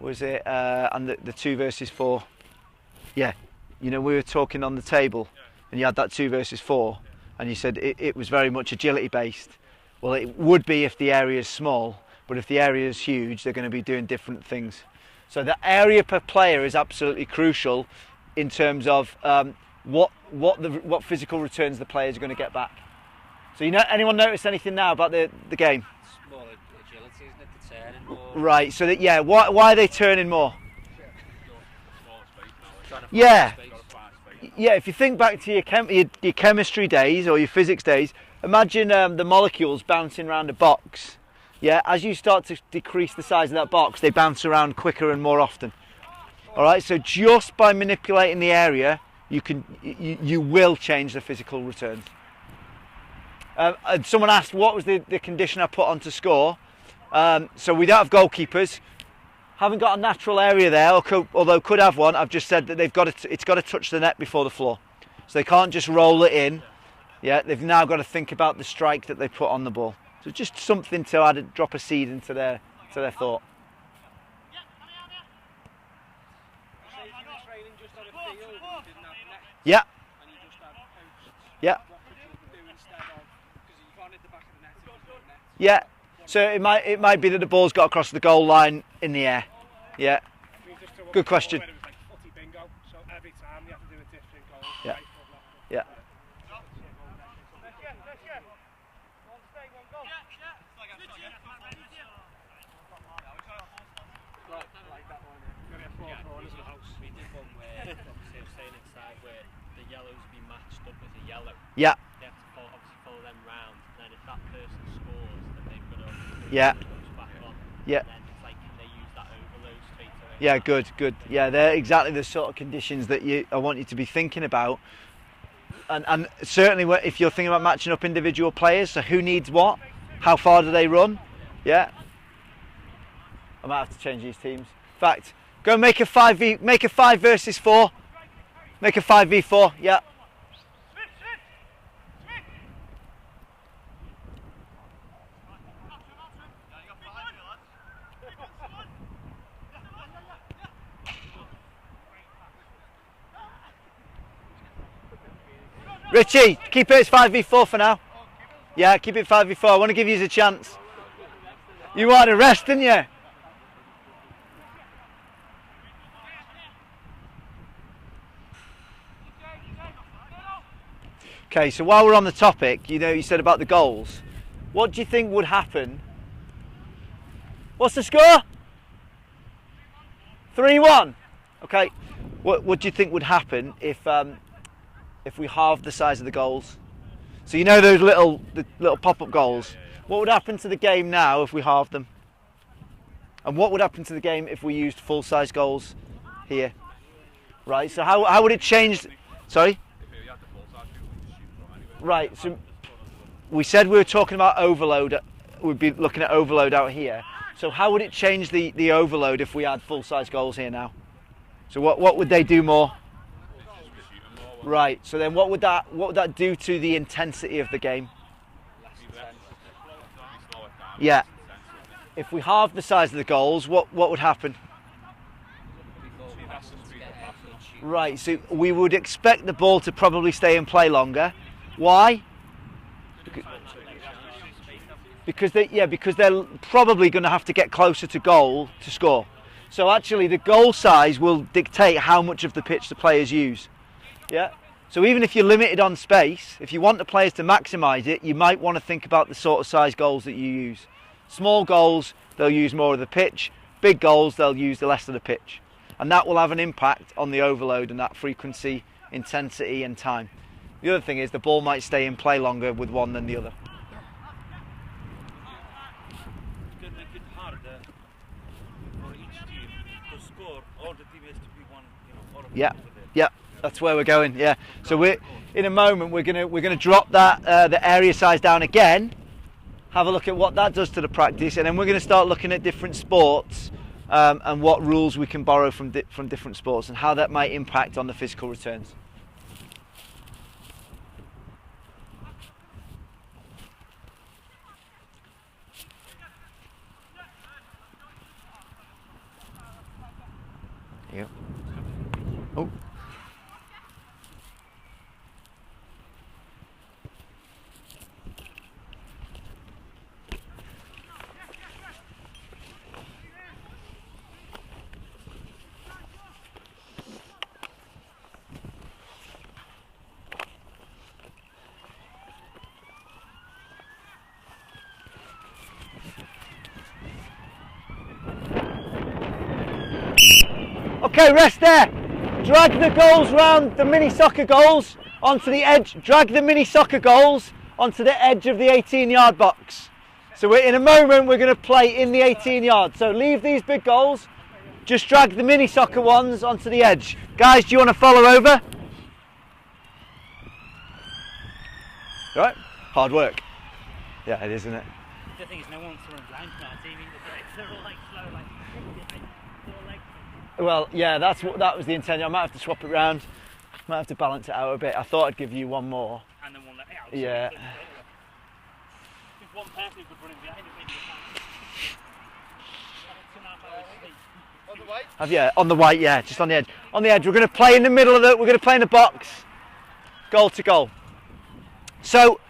Was it and the 2 versus 4? Yeah, you know, we were talking on the table and you had that 2 versus 4 and you said it was very much agility based. Well, it would be if the area is small, but if the area is huge, they're going to be doing different things. So the area per player is absolutely crucial in terms of what physical returns the players are going to get back. So anyone notice anything now about the game? More agility, isn't it? The turning more. Right. So that why are they turning more? Yeah. Yeah. If you think back to your chemistry days or your physics days, imagine the molecules bouncing around a box. Yeah. As you start to decrease the size of that box, they bounce around quicker and more often. All right. So just by manipulating the area, you will change the physical returns. And someone asked what was the condition I put on to score. So we don't have goalkeepers, haven't got a natural area there, although could have one. I've just said that it's got to touch the net before the floor, so they can't just roll it in. Yeah, they've now got to think about the strike that they put on the ball. So just something to drop a seed into their to their thought. Yeah. Yeah. Yeah. So it might be that the ball's got across the goal line in the air. Yeah. Good question. Yeah. Yeah. Yeah. They have to obviously follow them round, and then if that person scores, then they've got to Yeah. back on. Yeah. And then it's like, can they use that overload straight away? Yeah, good. Yeah, they're exactly the sort of conditions that I want you to be thinking about. And certainly if you're thinking about matching up individual players, so who needs what? How far do they run? Yeah. I might have to change these teams. In fact, go make a 5 versus 4. Make a 5v4, yeah. Richie, keep it as 5v4 for now. Yeah, keep it 5v4. I want to give you a chance. You wanted a rest, didn't you? Okay, so while we're on the topic, you said about the goals. What do you think would happen? What's the score? 3-1. Okay. What do you think would happen if we halved the size of the goals? So those little pop-up goals. What would happen to the game now if we halved them? And what would happen to the game if we used full-size goals here? Right. So how would it change? Sorry. Right, so we said we were talking about overload, we'd be looking at overload out here. So how would it change the overload if we had full-size goals here now? So what would they do more? Right, so then what would that do to the intensity of the game? Yeah. If we halved the size of the goals, what would happen? Right, so we would expect the ball to probably stay in play longer. Why? Because they're probably going to have to get closer to goal to score. So actually the goal size will dictate how much of the pitch the players use. Yeah. So even if you're limited on space, if you want the players to maximise it, you might want to think about the sort of size goals that you use. Small goals, they'll use more of the pitch. Big goals, they'll use the less of the pitch. And that will have an impact on the overload and that frequency, intensity and time. The other thing is the ball might stay in play longer with one than the other. Yeah, yeah, that's where we're going. Yeah, so in a moment we're gonna drop that the area size down again. Have a look at what that does to the practice, and then we're going to start looking at different sports and what rules we can borrow from different sports and how that might impact on the physical returns. Yeah. Oh. Okay, rest there. Drag the goals round, the mini soccer goals onto the edge. Drag the mini soccer goals onto the edge of the 18-yard box. So in a moment we're going to play in the 18 yards. So leave these big goals. Just drag the mini soccer ones onto the edge. Guys, do you want to follow over? All right? Hard work. Yeah, it is, isn't it? The thing is, no one's throwing blind to our TV. They're all like slow, like 4 legs. Well, yeah, that was the intention. I might have to swap it round. Might have to balance it out a bit. I thought I'd give you one more. And then one that out. Yeah. Just one person who could run in behind it. Have you? On the white, yeah, just on the edge. On the edge. We're going to play in the middle of the. We're going to play in the box. Goal to goal. So,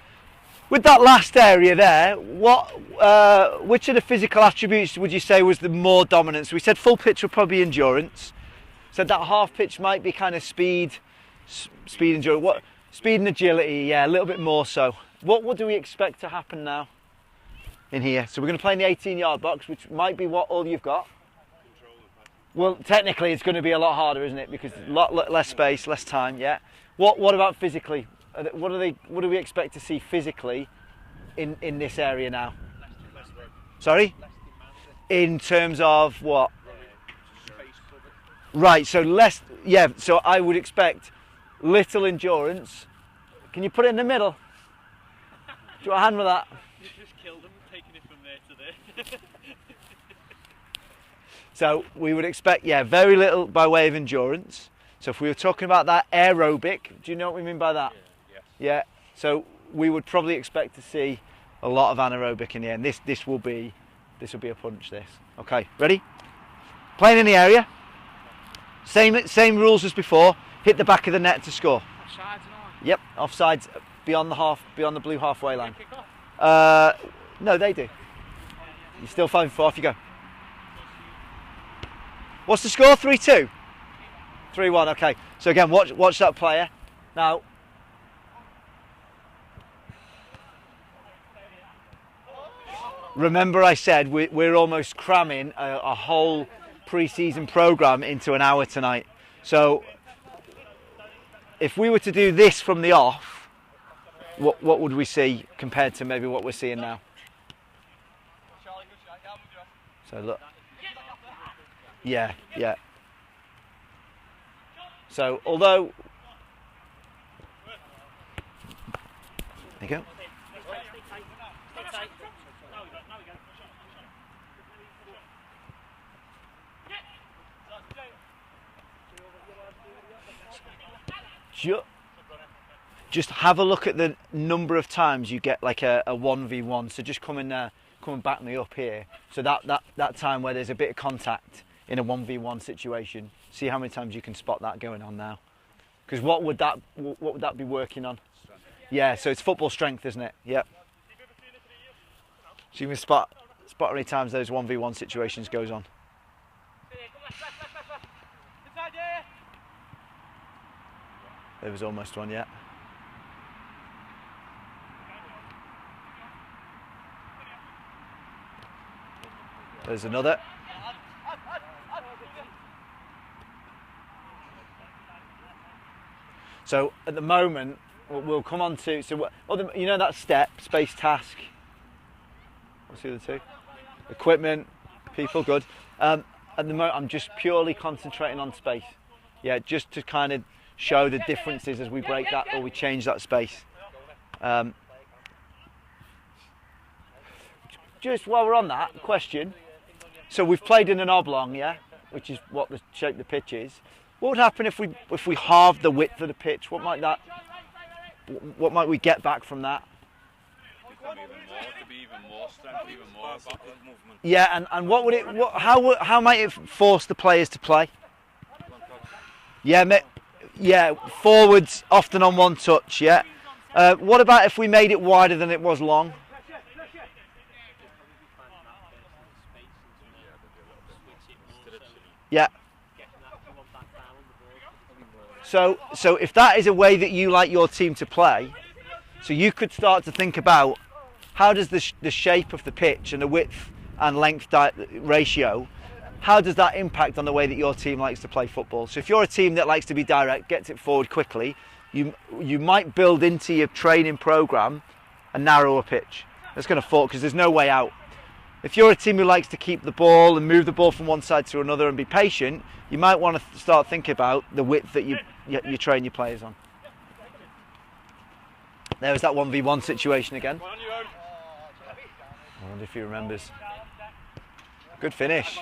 with that last area there, which of the physical attributes would you say was the more dominant? So we said full pitch would probably be endurance. Said that half pitch might be kind of speed, endurance. What? Speed and agility, yeah, a little bit more so. What do we expect to happen now in here? So we're going to play in the 18-yard box, which might be what all you've got. Well, technically, it's going to be a lot harder, isn't it? Because a lot less space, less time. Yeah. What about physically? What do we expect to see physically in this area now? Sorry. In terms of what? Right. So less. Yeah. So I would expect little endurance. Can you put it in the middle? Do you want a hand with that? You just killed them, taking it from there to there. So we would expect, yeah, very little by way of endurance. So if we were talking about that aerobic, do you know what we mean by that? Yeah. So we would probably expect to see a lot of anaerobic in the end. This will be a punch. This. Okay, ready? Playing in the area. Same rules as before. Hit the back of the net to score. Offsides and all? Yep, offsides beyond the blue halfway line. No, they do. You're still 5-4. Off you go. What's the score? 3-2? 3-1, okay. So again, watch that player. Now, remember I said we're almost cramming a whole pre-season programme into an hour tonight. So, if we were to do this from the off, what would we see compared to maybe what we're seeing now? So look. Yeah. So although, there you go. Just have a look at the number of times you get like a 1v1. So just come and back me up here. So that time where there's a bit of contact in a 1v1 situation, see how many times you can spot that going on now. Because what would that be working on? Yeah, so it's football strength, isn't it? Yep. So you can spot how many times those 1v1 situations goes on. There was almost one, yeah. There's another. So at the moment, we'll come on to, you know that step, space, task. What's the other two? Equipment, people, good. At the moment, I'm just purely concentrating on space. Yeah, just to kind of show the differences as we break that or we change that space. Just while we're on that question, so we've played in an oblong, yeah, which is what the shape the pitch is. What would happen if we halved the width of the pitch? What might we get back from that? Yeah, and what would it? How might it force the players to play? Yeah, forwards often on one touch. Yeah. What about if we made it wider than it was long? Yeah. So if that is a way that you like your team to play, so you could start to think about how does the shape of the pitch and the width and length ratio, how does that impact on the way that your team likes to play football? So if you're a team that likes to be direct, gets it forward quickly, you might build into your training program a narrower pitch. That's going to fall because there's no way out. If you're a team who likes to keep the ball and move the ball from one side to another and be patient, you might want to start thinking about the width that you train your players on. There was that 1v1 situation again. I wonder if he remembers. Good finish.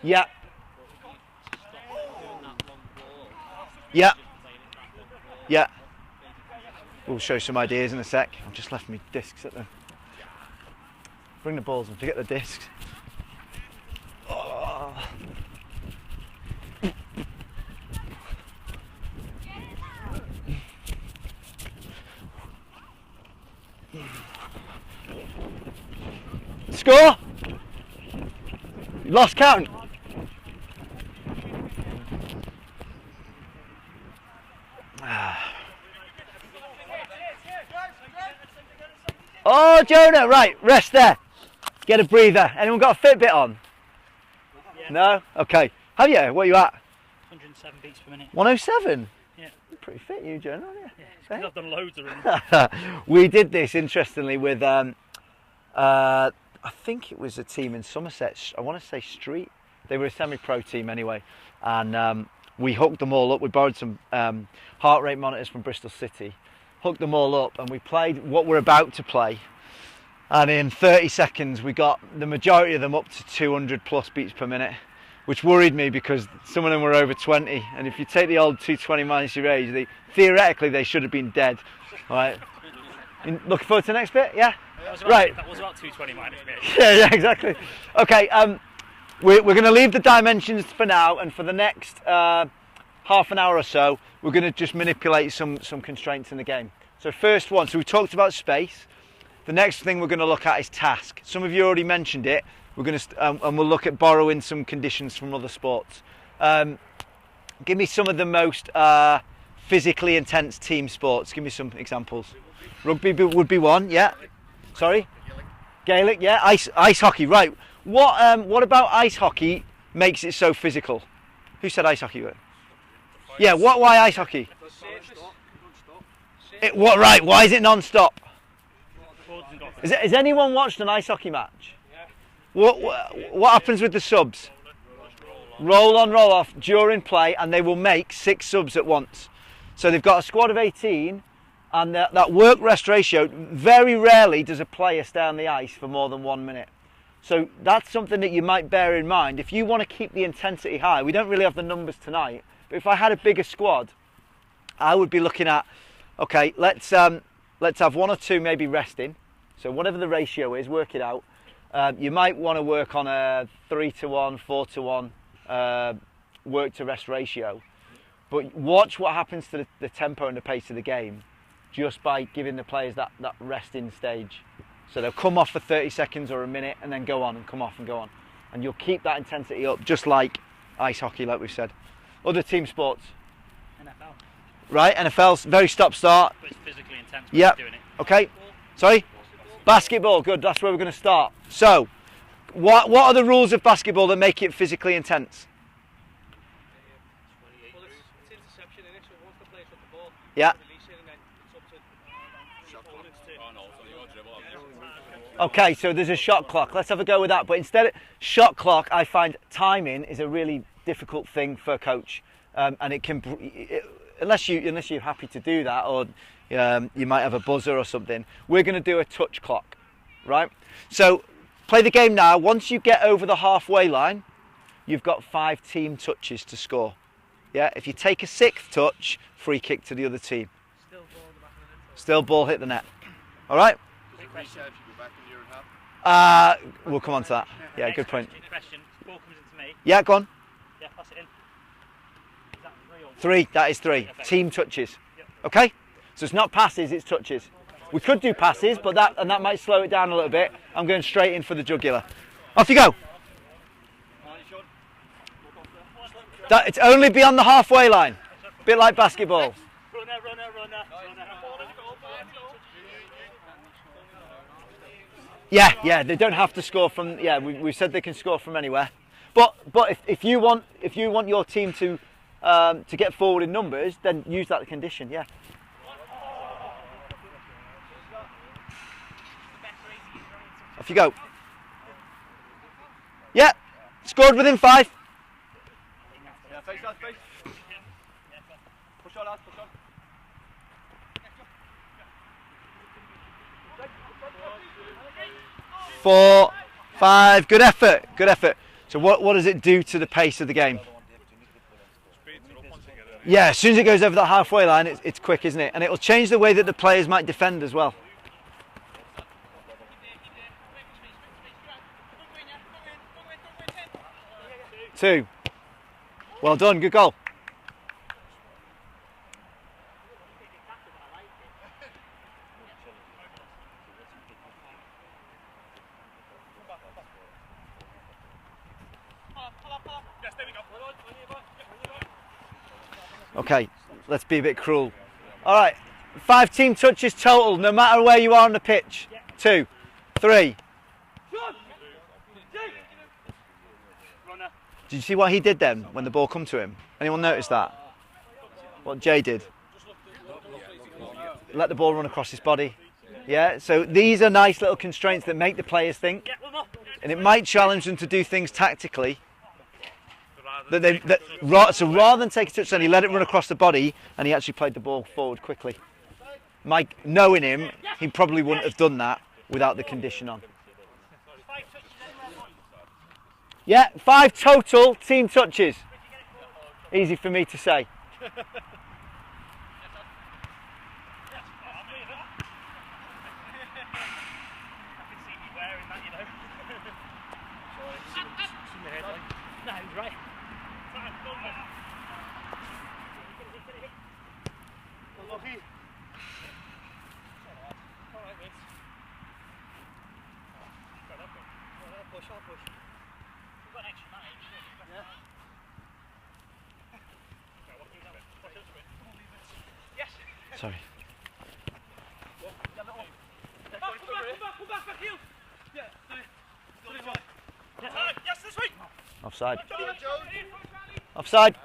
Yeah. Yeah. Yeah. We'll show you some ideas in a sec. I've just left me discs at the... Bring the balls and forget the discs. Oh. Score! Lost count. Oh, Jonah, right, rest there. Get a breather. Anyone got a Fitbit on? Yeah. No? Okay. Have you? What are you at? 107 beats per minute. 107? Yeah. You're pretty fit, you, Jonah, aren't you? Yeah, it's 'cause I've done loads of them. We did this, interestingly, with, I think it was a team in Somerset, I want to say Street. They were a semi-pro team anyway. And we hooked them all up. We borrowed some heart rate monitors from Bristol City. Hooked them all up and we played what we're about to play, and in 30 seconds we got the majority of them up to 200 plus beats per minute, which worried me because some of them were over 20, and if you take the old 220 minus your age, theoretically they should have been dead. Right. Looking forward to the next bit? Yeah? Right. That was about 220 minus me. Yeah, exactly. Okay, we're going to leave the dimensions for now, and for the next half an hour or so we're going to just manipulate some constraints in the game. So first one, so we talked about space. The next thing we're going to look at is task. Some of you already mentioned it. We're going to and we'll look at borrowing some conditions from other sports. Give me some of the most physically intense team sports. Give me some examples. Rugby would be one, yeah. Sorry? Gaelic, yeah. Ice hockey, right. What about ice hockey makes it so physical? Who said ice hockey? Yeah, why ice hockey? Right, why is it non-stop? Has anyone watched an ice hockey match? What happens with the subs? Roll on, roll off during play, and they will make 6 subs at once. So they've got a squad of 18, and that work-rest ratio, very rarely does a player stay on the ice for more than 1 minute. So that's something that you might bear in mind. If you want to keep the intensity high, we don't really have the numbers tonight, but if I had a bigger squad, I would be looking at, okay, let's have 1 or 2 maybe resting. So whatever the ratio is, work it out. You might want to work on a 3-to-1, 4-to-1 work to rest ratio. But watch what happens to the tempo and the pace of the game just by giving the players that resting stage. So they'll come off for 30 seconds or a minute and then go on and come off and go on. And you'll keep that intensity up just like ice hockey, like we've said. Other team sports? NFL. Right, NFL's very stop-start. But it's physically intense. Yep. Doing it. Okay. Sorry? Basketball, good, that's where we're going to start. So, what are the rules of basketball that make it physically intense? Well, it's interception in it, so once the player's got the ball, Yeah. release it and then it's up to the opponents to... Okay, so there's a shot clock. Let's have a go with that. But instead of shot clock, I find timing is a really difficult thing for a coach, and it can, unless you're happy to do that, or you might have a buzzer or something. We're going to do a touch clock, right? So play the game now. Once you get over the halfway line, you've got 5 team touches to score. Yeah. If you take a 6th touch, free kick to the other team. Still ball hit the net. All right. We'll come on to that. Yeah, good point. Question. Ball comes into me. Yeah, go on. Yeah, pass it in. Is that 3 or 3, that is 3. Okay. Team touches. Okay? So it's not passes, it's touches. We could do passes, but that might slow it down a little bit. I'm going straight in for the jugular. Off you go. It's only beyond the halfway line. Bit like basketball. Runner. Yeah, they don't have to score from. Yeah, we said they can score from anywhere. But if you want your team to get forward in numbers, then use that condition. Yeah. Off you go. Yeah, scored within 5. Yeah, face that, face. Push on, lads, push on. 4, 5, good effort, good effort. So what does it do to the pace of the game? Yeah, as soon as it goes over that halfway line, it's quick, isn't it? And it'll change the way that the players might defend as well. 2. Well done, good goal. Okay, let's be a bit cruel. All right, 5 team touches total, no matter where you are on the pitch. 2, 3. Did you see what he did then when the ball come to him? Anyone notice that? What Jay did? Let the ball run across his body. Yeah, so these are nice little constraints that make the players think, and it might challenge them to do things tactically. So rather than take a touchdown, he let it run across the body, and he actually played the ball forward quickly. Mike, knowing him, he probably wouldn't have done that without the condition on. Yeah, 5 total team touches. Easy for me to say. Sorry. Offside. Offside.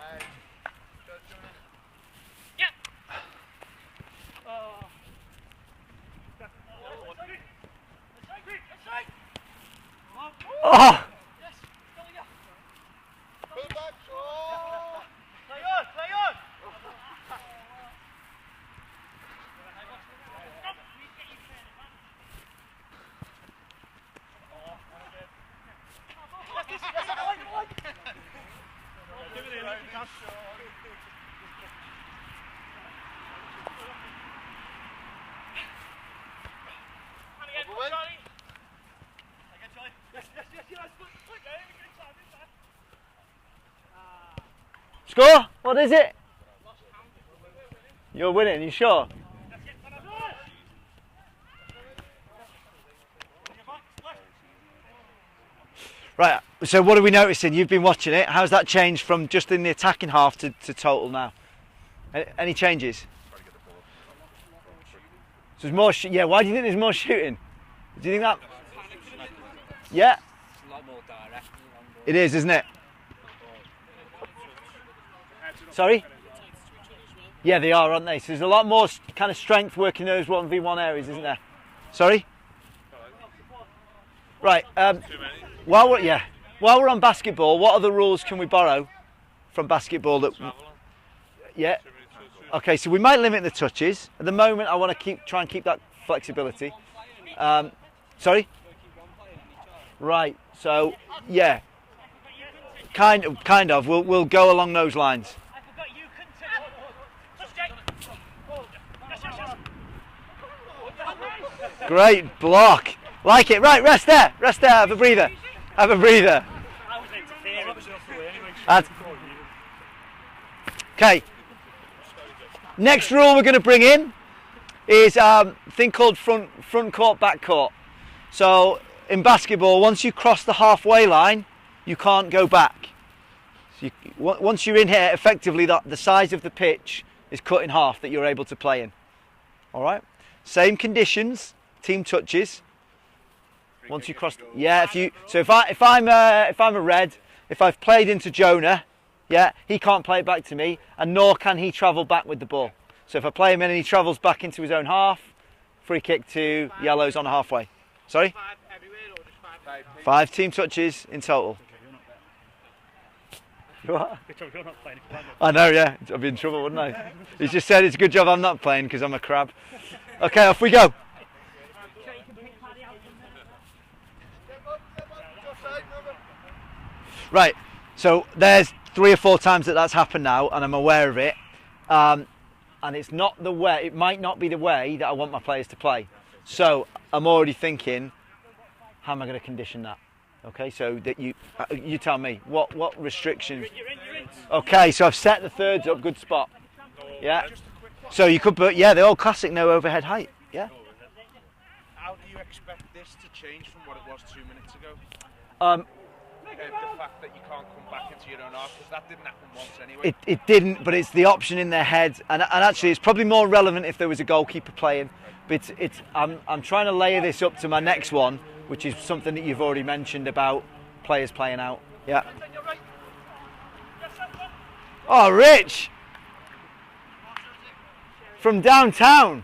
Oh! Score? What is it? You're winning, you sure? Right, so what are we noticing? You've been watching it. How's that changed from just in the attacking half to total now? Any changes? So there's more. Yeah, why do you think there's more shooting? Do you think that? Yeah. It is, isn't it? Sorry? Yeah, they are, aren't they? So there's a lot more kind of strength working those 1v1 areas, isn't there? Sorry? Right. While we're on basketball, what other rules can we borrow from basketball? That, yeah. Okay, so we might limit the touches. At the moment, I want to try and keep that flexibility. Sorry? Right. So yeah. Kind of. We'll go along those lines. Great block. Like it. Right, rest there. Rest there. Have a breather. Have a breather. Okay. Next rule we're going to bring in is a thing called front court, back court. So in basketball, once you cross the halfway line, you can't go back. So once you're in here, effectively the size of the pitch is cut in half that you're able to play in. All right. Same conditions, team touches. Once you cross, yeah. If I'm a red, if I've played into Jonah, yeah, he can't play it back to me, and nor can he travel back with the ball. So if I play him in and he travels back into his own half, free kick to yellows on a halfway. Sorry? 5 team touches in total. What? I know, yeah. I'd be in trouble, wouldn't I? He's just said it's a good job I'm not playing because I'm a crab. Okay, off we go. Right, so there's 3 or 4 times that's happened now, and I'm aware of it. and it's not the way. It might not be the way that I want my players to play. So I'm already thinking, how am I going to condition that? Okay, so that you tell me what restrictions. Okay, so I've set the thirds up, good spot. Yeah. So you could put, yeah, the old classic no overhead height. Yeah. How do you expect this to change from what it was 2 minutes ago? The fact that you can't come back into your own half, because that didn't happen once anyway. It didn't, but it's the option in their head, and actually it's probably more relevant if there was a goalkeeper playing. But I'm trying to layer this up to my next one, which is something that you've already mentioned about players playing out. Yeah. Oh, Rich! From downtown.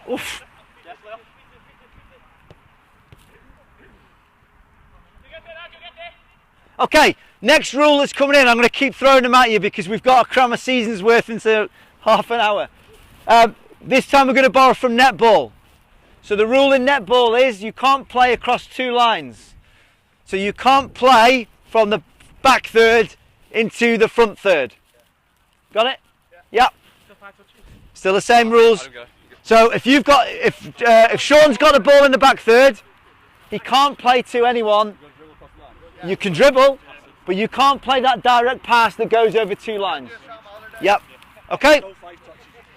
Oof. Okay, next rule that's coming in. I'm going to keep throwing them at you because we've got to cram a season's worth into half an hour. This time we're going to borrow from netball. So the rule in netball is you can't play across two lines. So you can't play from the back third into the front third. Got it? Yeah. Still the same rules. So if Sean's got the ball in the back third, he can't play to anyone. You can dribble, but you can't play that direct pass that goes over two lines. Yep. Okay.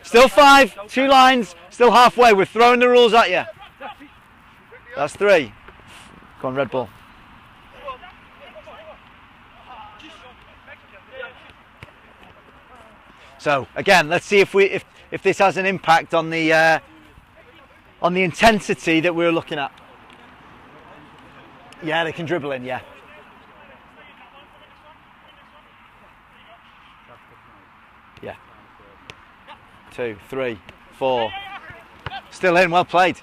Still 5, 2 lines, still halfway. We're throwing the rules at you. That's 3. Go on, Red Bull. So again, let's see if this has an impact on the intensity that we're looking at. Yeah, they can dribble in. Yeah. Yeah. 2, 3, 4. Still in. Well played.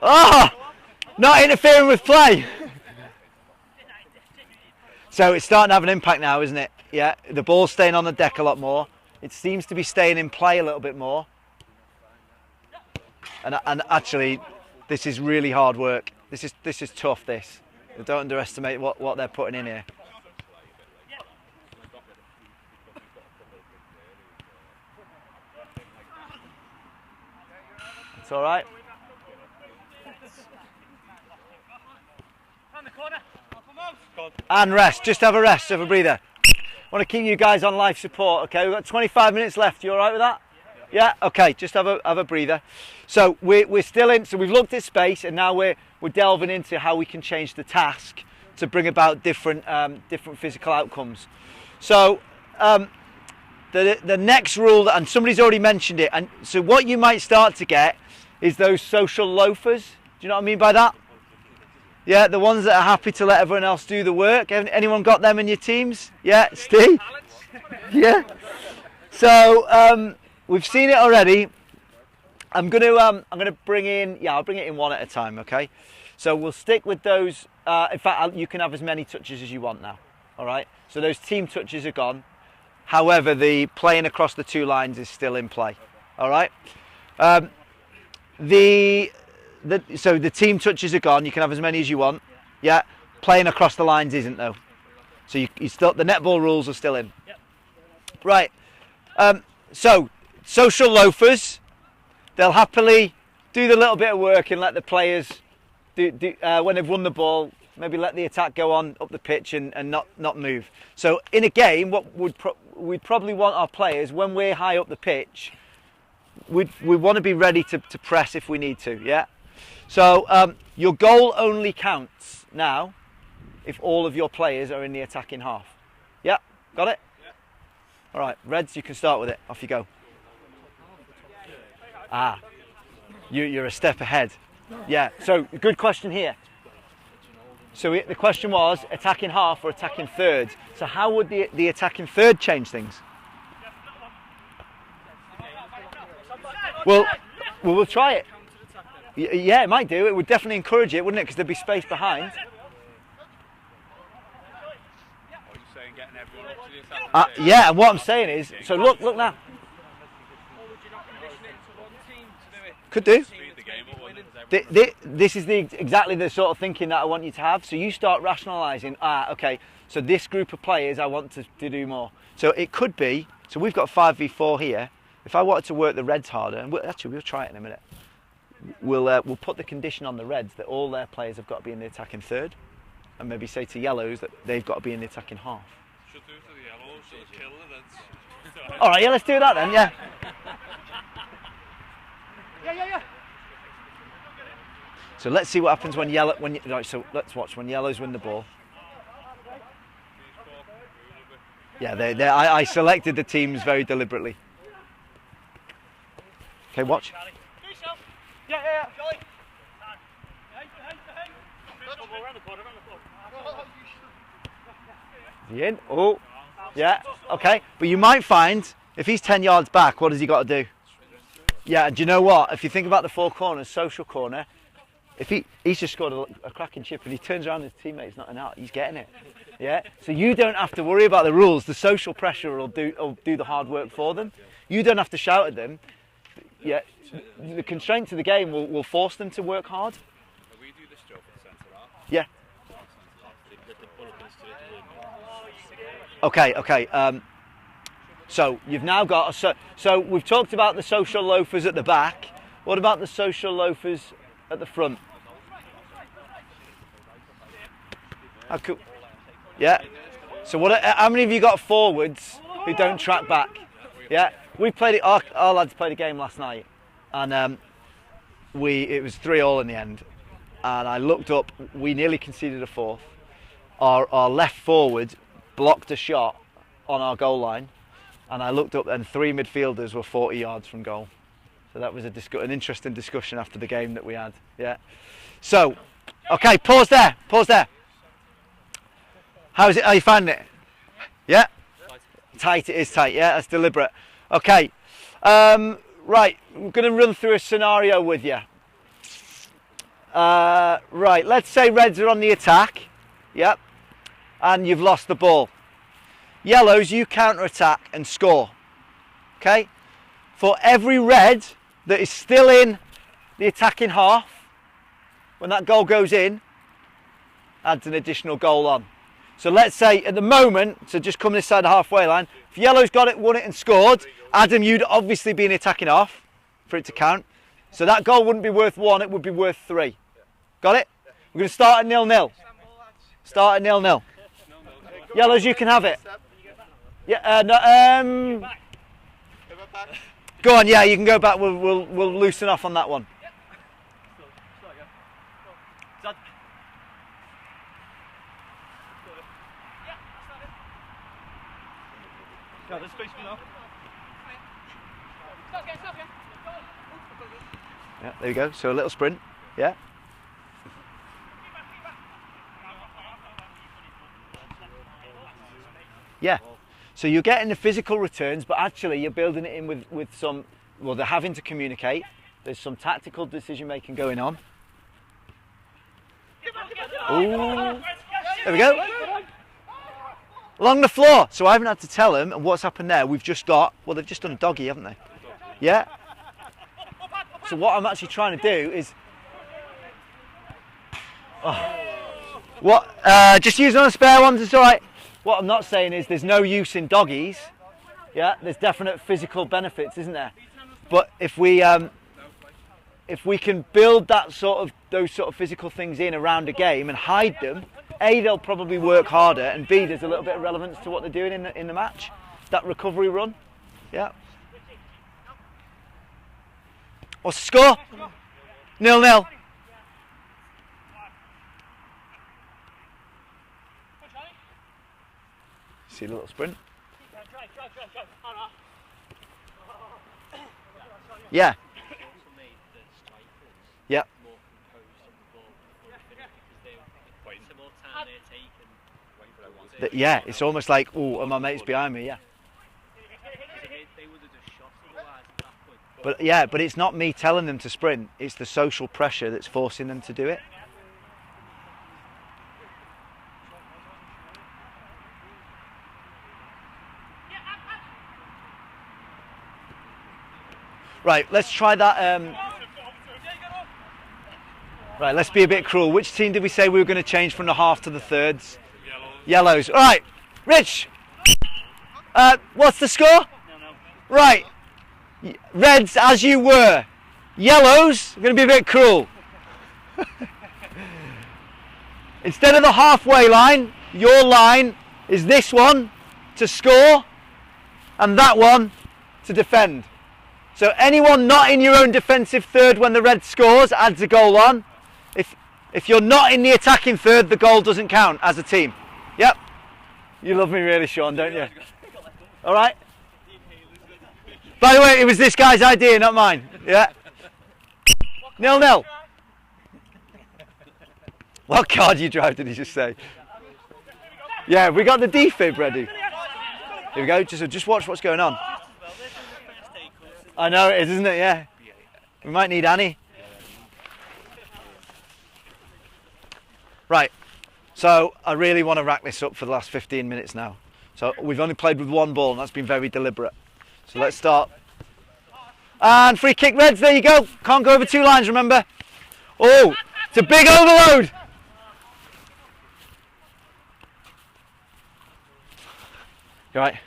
Oh, not interfering with play. So it's starting to have an impact now, isn't it? Yeah, the ball's staying on the deck a lot more. It seems to be staying in play a little bit more. And actually, this is really hard work. This is tough. This. Don't underestimate what they're putting in here. It's all right. And rest, just have a rest, have a breather. I want to keep you guys on life support, okay? We've got 25 minutes left, you all right with that? Yeah, okay, just have a breather. So we're still in, so we've looked at space and now we're delving into how we can change the task to bring about different physical outcomes. So the next rule, and somebody's already mentioned it, and so what you might start to get is those social loafers. Do you know what I mean by that? Yeah, the ones that are happy to let everyone else do the work. Anyone got them in your teams? Yeah, Steve? Yeah. So we've seen it already. I'm gonna bring in, I'll bring it in one at a time, okay? So we'll stick with those. In fact, you can have as many touches as you want now. All right. So those team touches are gone. However, the playing across the two lines is still in play. All right. So the team touches are gone. You can have as many as you want. Yeah, playing across the lines isn't though. So you still, the netball rules are still in. Yep. Right. So social loafers, they'll happily do the little bit of work and let the players do when they've won the ball. Maybe let the attack go on up the pitch and not move. So in a game, what we'd probably want our players when we're high up the pitch, we want to be ready to press if we need to. Yeah. So your goal only counts now if all of your players are in the attacking half. Yeah, got it? Yeah. All right, Reds, you can start with it. Off you go. You're a step ahead. Yeah, so good question here. So the question was attacking half or attacking third. So how would the attacking third change things? Well, we'll try it. Yeah, it might do. It would definitely encourage it, wouldn't it? Because there'd be space behind. Yeah, and what I'm saying is, so look now. Could do. This is exactly the sort of thinking that I want you to have. So you start rationalising, okay, so this group of players I want to do more. So it could be, so we've got 5v4 here. If I wanted to work the Reds harder, and we'll try it in a minute. We'll put the condition on the Reds that all their players have got to be in the attacking third, and maybe say to Yellows that they've got to be in the attacking half. Should do it to the Yellows, so kill the Reds. All right, yeah, let's do that then. Yeah. Yeah. So let's see what happens when right, so let's watch when Yellows win the ball. Yeah, I selected the teams very deliberately. Okay, watch. Yeah. Is he in? Oh, yeah, okay. But you might find, if he's 10 yards back, what has he got to do? Yeah, do you know what? If you think about the four corners, social corner, if he's just scored a cracking chip and he turns around and his teammate's not out, he's getting it. Yeah. So you don't have to worry about the rules. The social pressure will do the hard work for them. You don't have to shout at them. Yeah. The constraint to the game will force them to work hard. Yeah. Okay. So you've now got so we've talked about the social loafers at the back. What about the social loafers at the front? How cool. Yeah. So how many of you got forwards who don't track back? Yeah. We played it. Our lads played a game last night, and it was 3-3 in the end. And I looked up. We nearly conceded a fourth. Our left forward blocked a shot on our goal line, and I looked up, and 3 midfielders were 40 yards from goal. So that was an interesting discussion after the game that we had. Yeah. So, okay, pause there. How is it? Are you finding it? Yeah. Tight. It is tight. Yeah, that's deliberate. Okay. Right. We're going to run through a scenario with you. Right. Let's say Reds are on the attack. Yep. And you've lost the ball. Yellows, you counter-attack and score. Okay. For every red that is still in the attacking half, when that goal goes in, adds an additional goal on. So let's say at the moment, so just come this side of the halfway line, if Yellow's got it, won it and scored, Adam, you'd obviously be in the attacking half for it to count. So that goal wouldn't be worth 1, it would be worth 3. Got it? We're going to start at 0-0. Start at 0-0. Yellows, you can have it. Yeah, no, go on, yeah, you can go back. We'll loosen off on that one. Yeah, there you go. So a little sprint. Yeah. Yeah. So you're getting the physical returns, but actually you're building it in with some, well, they're having to communicate. There's some tactical decision making going on. Ooh. There we go. Along the floor. So I haven't had to tell them, and what's happened there, we've just got, well, they've just done a doggy, haven't they? Yeah. So what I'm actually trying to do is, just use on the spare ones, it's all right. What I'm not saying is there's no use in doggies. Yeah, there's definite physical benefits, isn't there? But if we can build those sort of physical things in around a game and hide them, A, they'll probably work harder, and B, there's a little bit of relevance to what they're doing in the match. That recovery run. Yeah. What's the score? 0-0. See a little sprint. Yeah. Yeah. Yeah, it's almost like, oh, and my mate's behind me, yeah. But yeah, but it's not me telling them to sprint, it's the social pressure that's forcing them to do it. Right, let's try that. Right, let's be a bit cruel. Which team did we say we were going to change from the half to the thirds? Yellows. All right, Rich. What's the score? No. Right, Reds as you were. Yellows. I'm going to be a bit cruel. Instead of the halfway line, your line is this one to score, and that one to defend. So anyone not in your own defensive third when the red scores adds a goal on. If you're not in the attacking third, the goal doesn't count as a team. Yep. You love me really, Sean, don't you? All right. By the way, it was this guy's idea, not mine. Yeah. 0-0. What card you drive did he just say? Yeah, we got the defib ready. Here we go. Just watch what's going on. I know it is, isn't it? Yeah. We might need Annie. Right. So I really want to rack this up for the last 15 minutes now. So we've only played with one ball and that's been very deliberate. So let's start. And free kick, Reds. There you go. Can't go over 2 lines, remember. Oh, it's a big overload. You all right?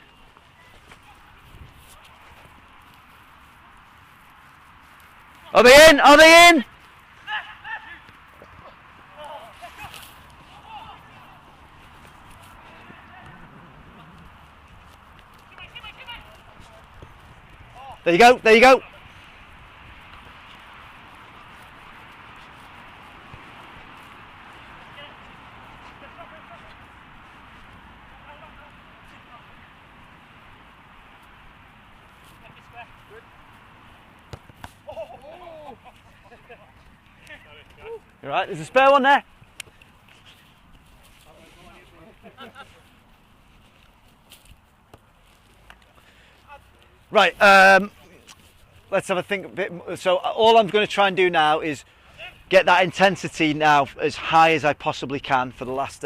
Are they in? Are they in? There you go, there you go. You're right, there's a spare one there. Right, let's have a think a bit. So all I'm going to try and do now is get that intensity now as high as I possibly can for the last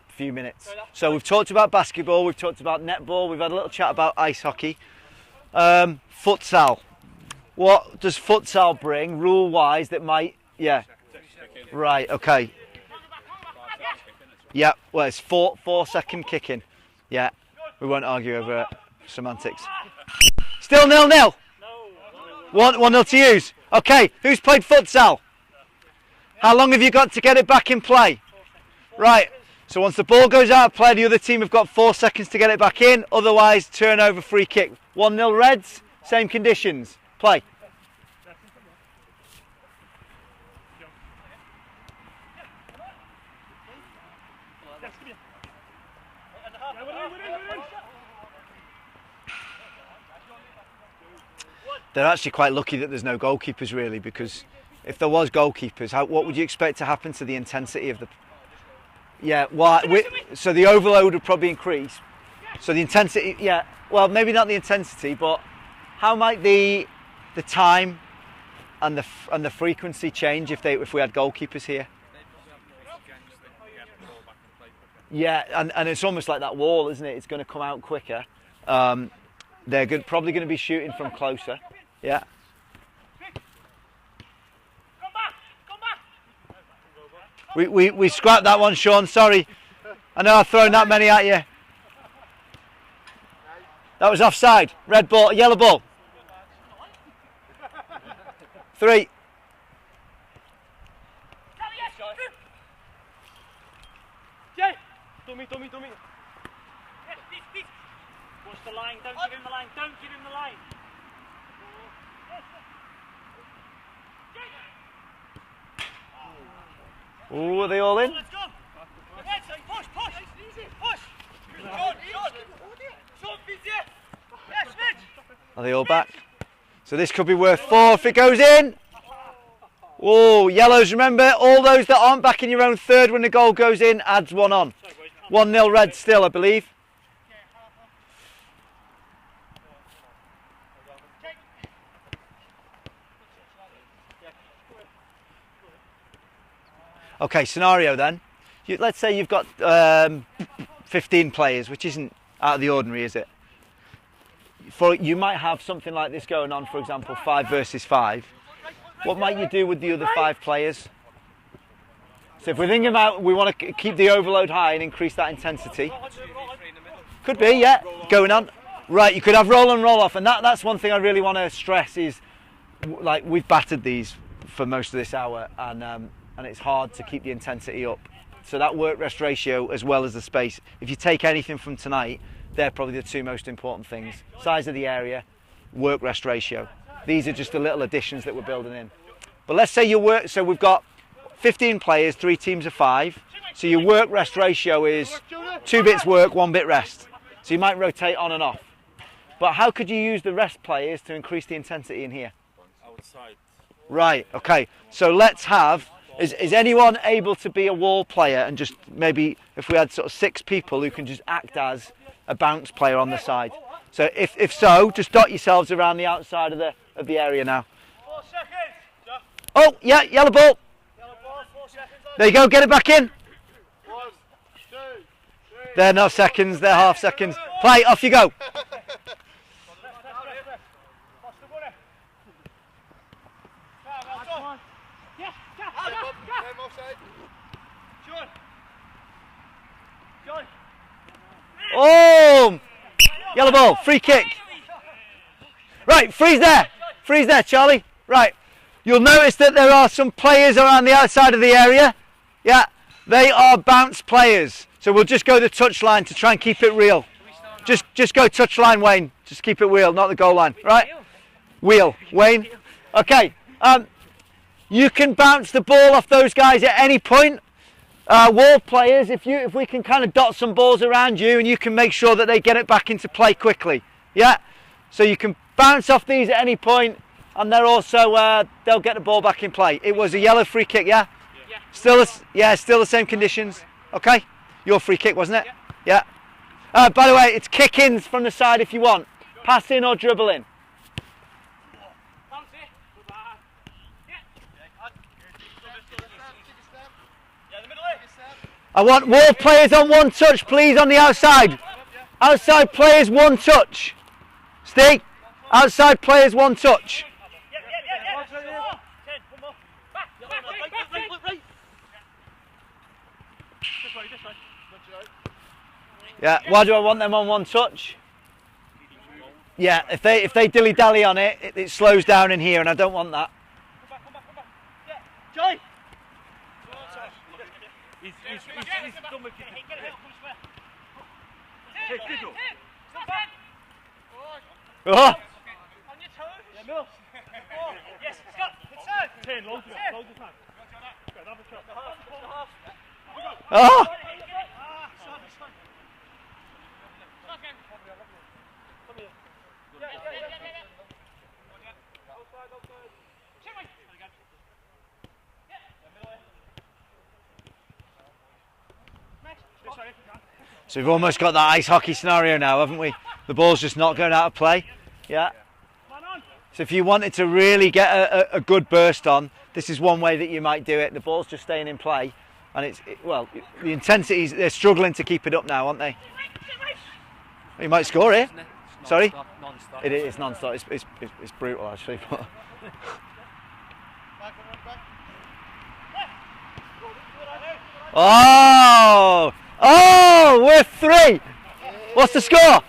few minutes. So we've talked about basketball, we've talked about netball, we've had a little chat about ice hockey. Futsal. What does futsal bring, rule-wise, that might... Yeah. Right, okay. Yeah, well, it's 4-second kicking. Yeah, we won't argue over semantics. Still 0-0? 1-0 to use. Okay, who's played futsal? How long have you got to get it back in play? Right, so once the ball goes out of play, the other team have got 4 seconds to get it back in. Otherwise, turnover, free kick. 1-0 Reds, same conditions. Play. They're actually quite lucky that there's no goalkeepers really, because if there was goalkeepers, what would you expect to happen to the intensity of the... Yeah, so the overload would probably increase. So the intensity, yeah, well maybe not the intensity, but how might the time and the frequency change if we had goalkeepers here? Yeah, and it's almost like that wall, isn't it? It's going to come out quicker. They're probably going to be shooting from closer. Yeah. We scrapped that one, Sean. Sorry. I know I've thrown that many at you. That was offside. Red ball, yellow ball. 3. Dummy. Watch the line, don't give him the line, don't give him the line. Oh, are they all in? Let's go. Push. Are they all back? So this could be worth 4 if it goes in. Oh, yellows, remember, all those that aren't back in your own third when the goal goes in, adds one on. 1-0 red still, I believe. Okay, scenario then. Let's say you've got 15 players, which isn't out of the ordinary, is it? You might have something like this going on, for example, 5 versus 5. What might you do with the other 5 players? So if we're thinking about we want to keep the overload high and increase that intensity. Could be, yeah, going on. Right, you could have roll and roll off, and that's one thing I really want to stress is, like, we've battered these for most of this hour, and it's hard to keep the intensity up. So that work rest ratio as well as the space, if you take anything from tonight, they're probably the 2 most important things. Size of the area, work rest ratio. These are just the little additions that we're building in. But let's say so we've got 15 players, 3 teams of 5. So your work rest ratio is 2 bits work, 1 bit rest. So you might rotate on and off. But how could you use the rest players to increase the intensity in here? Outside. Right, okay. So let's have, is anyone able to be a wall player, and just maybe if we had sort of 6 people who can just act as a bounce player on the side. So if so, just dot yourselves around the outside of the area now. 4 seconds. Oh, yeah, yellow ball. There you go, get it back in. 1, 2, 3. They're not seconds, they're half seconds. Play, off you go. Oh! Yellow ball, free kick. Right, freeze there, Charlie. Right, you'll notice that there are some players around the outside of the area. Yeah, they are bounce players. So we'll just go the touch line to try and keep it real. Just go touch line, Wayne. Just keep it real, not the goal line. Right? Wheel, Wayne. Okay. You can bounce the ball off those guys at any point. Wall players, if we can kind of dot some balls around you, and you can make sure that they get it back into play quickly. Yeah. So you can bounce off these at any point, and they're also they'll get the ball back in play. It was a yellow free kick, yeah. Still the same conditions. Okay. Your free kick, wasn't it? Yeah. By the way, it's kick-ins from the side if you want. Pass in or dribble in. I want wall players on 1 touch, please, on the outside. Outside players 1 touch. Stay. Outside players 1 touch. Yeah, why do I want them on 1 touch? Yeah, if they dilly-dally on it, it slows down in here, and I don't want that. Joy! He's done with it. Oh! On your toes. Yeah, Mills. Yes, Scott, it's 10. Loads of time. Good, have a shot. Oh! So we've almost got that ice hockey scenario now, haven't we? The ball's just not going out of play. Yeah. So if you wanted to really get a good burst on, this is one way that you might do it. The ball's just staying in play, and the intensities, they're struggling to keep it up now, aren't they? You might score here. Sorry? It is non-stop. It's brutal, actually. Oh! Oh, we're 3. What's the score?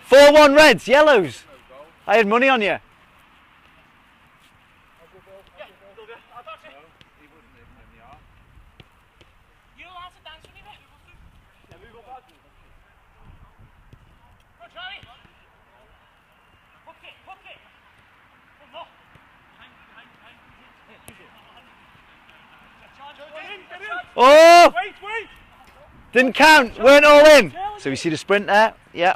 4-1 Reds, yellows. I had money on you. Oh! Didn't count, weren't all in. So we see the sprint there, yeah.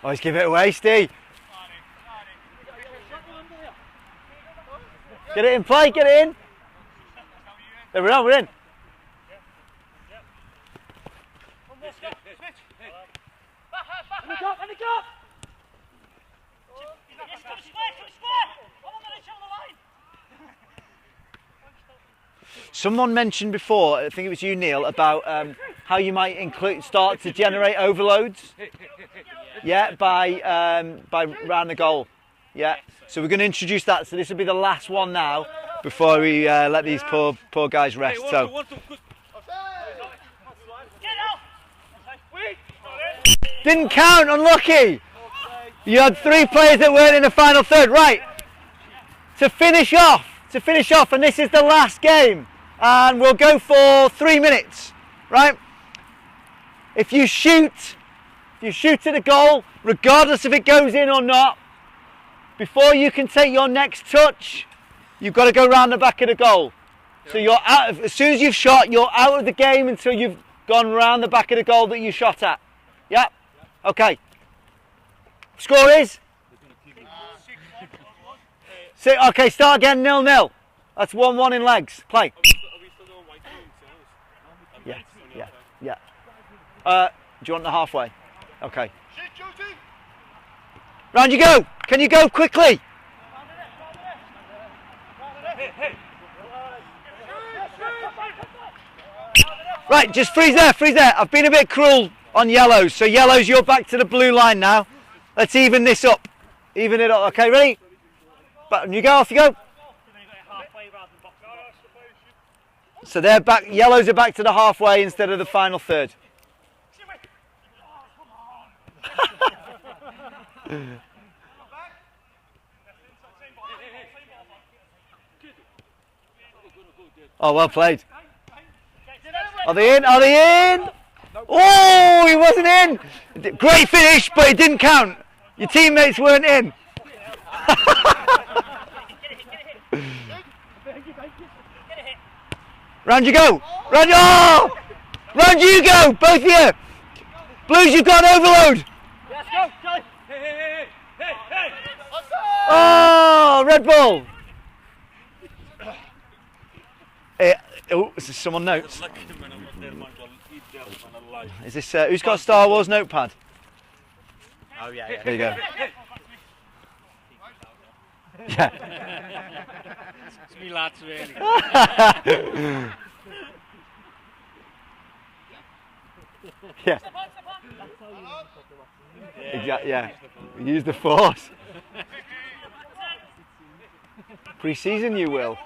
Always give it away, Steve. Get it in play, get it in. There we are, we're in. Someone mentioned before, I think it was you, Neil, about how you might start to generate overloads. Yeah, by round the goal. Yeah, so we're going to introduce that. So this will be the last one now before we let these poor guys rest. So didn't count, unlucky. You had 3 players that weren't in the final third. Right, to finish off, and this is the last game, and we'll go for 3 minutes. Right, if you shoot at a goal, regardless if it goes in or not, before you can take your next touch, you've got to go round the back of the goal. So you're out as soon as you've shot, you're out of the game until you've gone round the back of the goal that you shot at. Yeah? Okay. Score is? Okay, start again, 0-0. That's 1-1 in legs. Play. Yeah. Do you want the halfway? Okay. Round you go. Can you go quickly? Right, just freeze there. I've been a bit cruel on yellows. So yellows, you're back to the blue line now. Let's even this up. Even it up. Okay, ready? Button you go, off you go. So they're back, yellows are back to the halfway instead of the final third. Oh, well played. Are they in? Oh, he wasn't in. Great finish, but it didn't count. Your teammates weren't in. Round you go. Round you go, both of you. Blues, you've got an overload. Oh, red ball. Is this someone notes? Is this who's got a Star Wars notepad? Oh yeah. There you go. Yeah. It's me lads really. Yeah. Exactly. Yeah. Use the force. Pre-season, you will.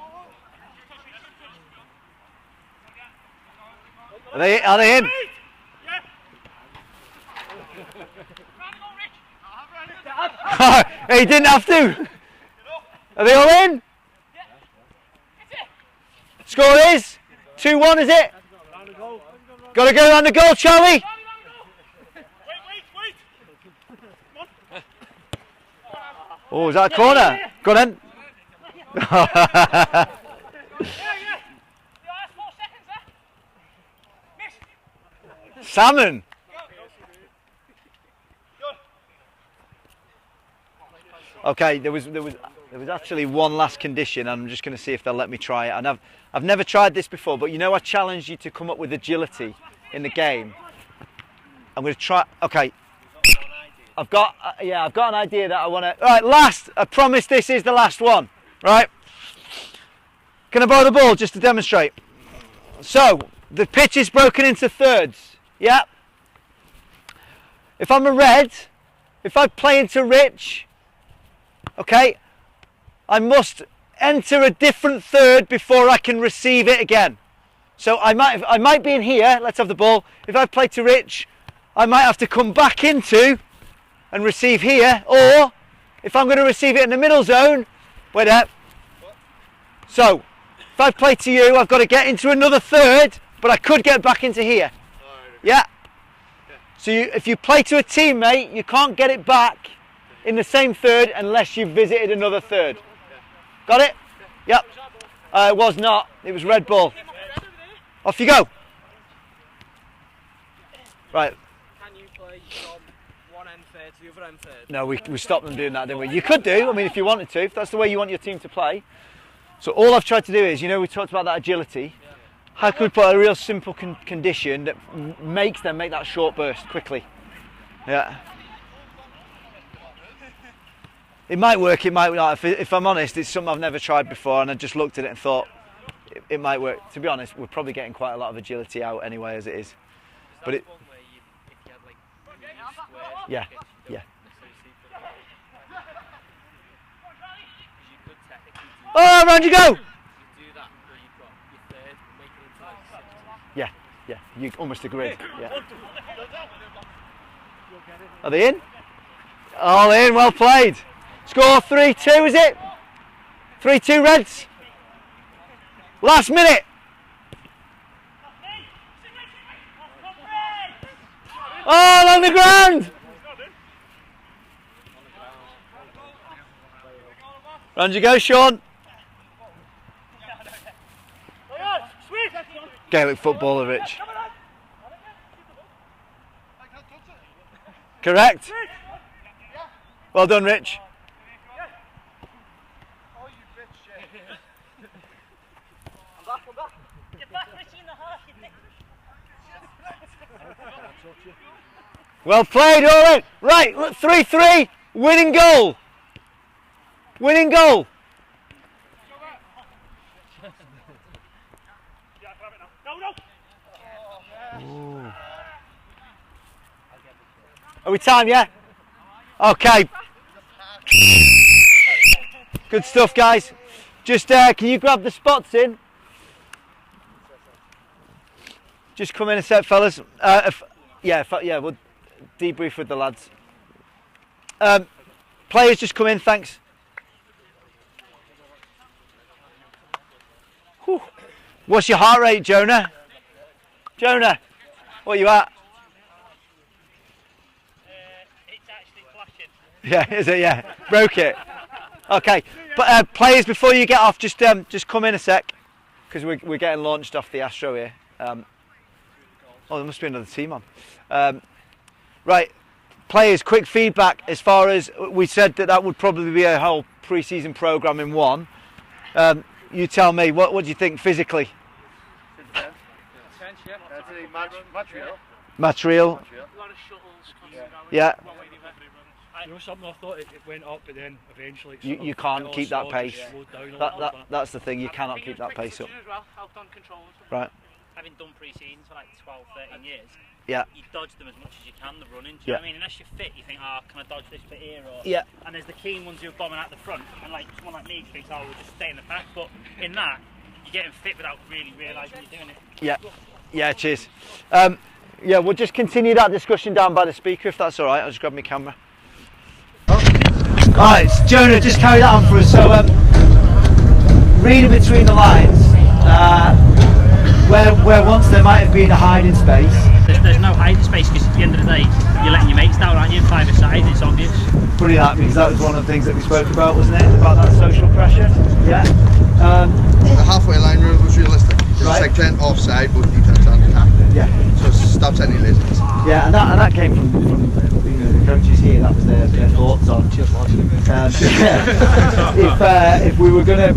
Are they in? He didn't have to. Are they all in? Score is 2-1, is it? Got to go around the goal, Charlie. Oh, is that a corner? Go on then. Salmon. Okay, there was actually one last condition. I'm just going to see if they'll let me try it. And I've never tried this before, but you know I challenged you to come up with agility in the game. I'm going to try. Okay. I've got an idea that I want to. Right, last. I promise this is the last one. Right. Can I borrow the ball just to demonstrate? So the pitch is broken into thirds. Yeah. If I'm a red, if I play into Rich, okay, I must enter a different third before I can receive it again. So I might be in here. Let's have the ball. If I play to Rich, I might have to come back into and receive here, or if I'm going to receive it in the middle zone, wait there. So if I play to you, I've got to get into another third, but I could get back into here. Yeah. So if you play to a teammate, you can't get it back in the same third unless you've visited another third. Got it? Yep. It was not. It was red ball. Off you go. Right. Can you play from one end third to the other end third? No, we stopped them doing that, didn't we? You could do, I mean, if you wanted to, if that's the way you want your team to play. So all I've tried to do is, you know, we talked about that agility. How could we put a real simple condition that makes them make that short burst quickly? Yeah. It might work, it might not. If I'm honest, it's something I've never tried before, and I just looked at it and thought it might work. To be honest, we're probably getting quite a lot of agility out anyway as it is. But it. Yeah, yeah. Oh, round you go! Yeah, yeah. You almost agreed. Yeah. Are they in? All in. Well played. Score 3-2, is it? 3-2 Reds. Last minute. All on the ground. Round you go, Sean. Gaelic footballer, Rich. Correct. Well done, Rich. Well played, all right. Right, 3-3, winning goal. Winning goal. Ooh. Are we time, yeah? Okay. Good stuff, guys. Just, can you grab the spots in? Just come in a sec, fellas. Yeah, we'll debrief with the lads. Players, just come in, thanks. Whew. What's your heart rate, Jonah? Jonah, what are you at? It's actually flashing. Yeah, is it? Yeah, broke it. Okay, but players, before you get off, just come in a sec, because we're getting launched off the Astro here. Oh, there must be another team on. Right, players, quick feedback as far as we said that would probably be a whole pre-season programme in one. You tell me, what do you think physically? Material. A lot of shuttles. Yeah. You know something, I thought it went up, but then eventually you can't keep that pace. That's the thing, you cannot keep that pace up. Right. Having done pre-seasons for like 12, 13 years, yeah, you dodge them as much as you can, the running. Do you know what I mean? Unless you're fit, you think, can I dodge this bit here? Or, yeah. And there's the keen ones who are bombing out the front, and like someone like me thinks, we'll just stay in the pack. But in that, you're getting fit without really realising you're doing it. Yeah, yeah, cheers. Yeah, we'll just continue that discussion down by the speaker if that's all right. I'll just grab my camera. Alright, Jonah, just carry that on for us. So, reading between the lines, where once there might have been a hiding space. There's no hiding space because at the end of the day, you're letting your mates down, aren't you? 5-a-side, it's obvious. Funny that, because that was one of the things that we spoke about, wasn't it? About that social pressure. Yeah. The halfway line rule was realistic. It was like playing offside, but defence and attack. Yeah. So it stops any laziness. Yeah, and that came from the coaches here. That was their thoughts on. If we were going to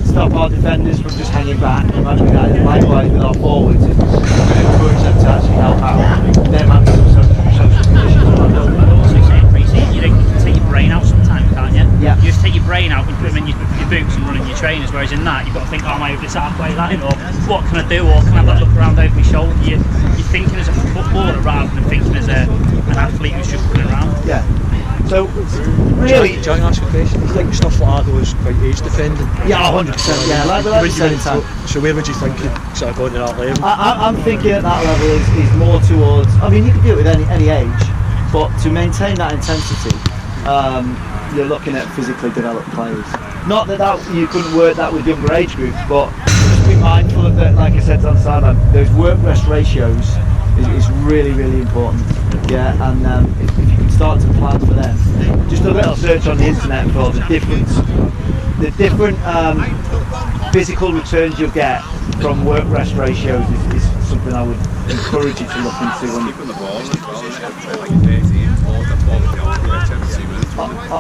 stop our defenders from just hanging back, imagine that. Likewise with our forwards, if we were going to encourage them to actually help out, there might be some social conditions. I'd also say pre-season, you can take your brain out sometimes, can't you? Yeah. You just take your brain out and put them in your boots and run in your trainers, whereas in that you've got to think, am I over this halfway line, or what can I do, or can I have that look around over my shoulder? You're thinking as a footballer rather than thinking as an athlete who's just running around. Yeah. So really, can I ask a question? Do you think stuff like that was quite age defending? Yeah, 100%. Yeah, like so where would you think you sort of go to that level? I'm thinking at that level is more towards. I mean, you can do it with any age, but to maintain that intensity, you're looking at physically developed players. Not that you couldn't work that with younger age groups, but just be mindful of that. Like I said on the sideline, those work-rest ratios is really, really important. Yeah, and if you can start to plan for them, just a little search on the internet for the different physical returns you'll get from work-rest ratios is something I would encourage you to look into. Keeping the ball as well, like a 13, 14,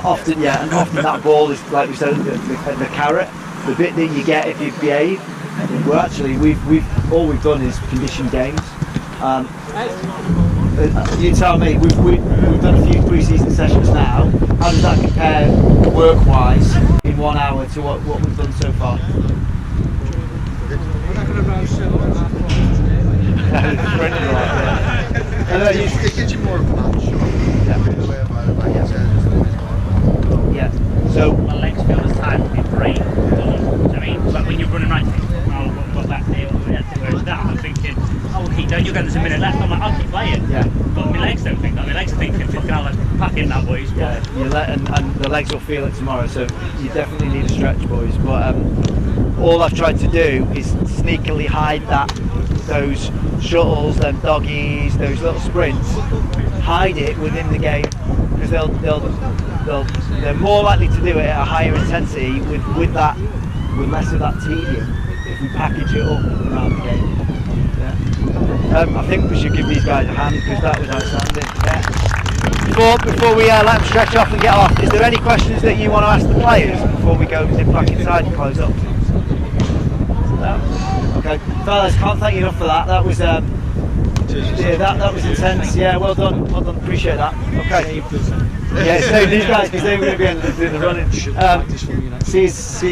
Often, yeah, and often that ball is, like we said, the carrot, the bit that you get if you behave. Well, actually, all we've done is condition games. You tell me, we've done a few pre-season sessions now. How does that compare work-wise in 1 hour to what we've done so far? It gives you more of a match. Yeah. So my legs feel as tight as my brain. I mean, like when you're running right, what that day or where's that? I'm thinking, oh, keep going. You're going. There's a minute left. I'm like, I'll keep playing. Yeah. But my legs don't think that. My legs are thinking, fucking hell, let's pack in that, boys. Yeah. And the legs will feel it tomorrow. So you definitely need a stretch, boys. But all I've tried to do is sneakily hide those shuttles, them doggies, those little sprints. Hide it within the game because they're more likely to do it at a higher intensity with less of that tedium if we package it up around the game. Yeah. I think we should give these guys a hand because that was outstanding. Yeah. Before we let them stretch off and get off, is there any questions that you want to ask the players before we go nip back inside and close up? No? Okay, fellas, can't thank you enough for that. That was that was intense. Yeah, well done, appreciate that. Okay. Yeah, so these guys, because they were going to be doing the running. See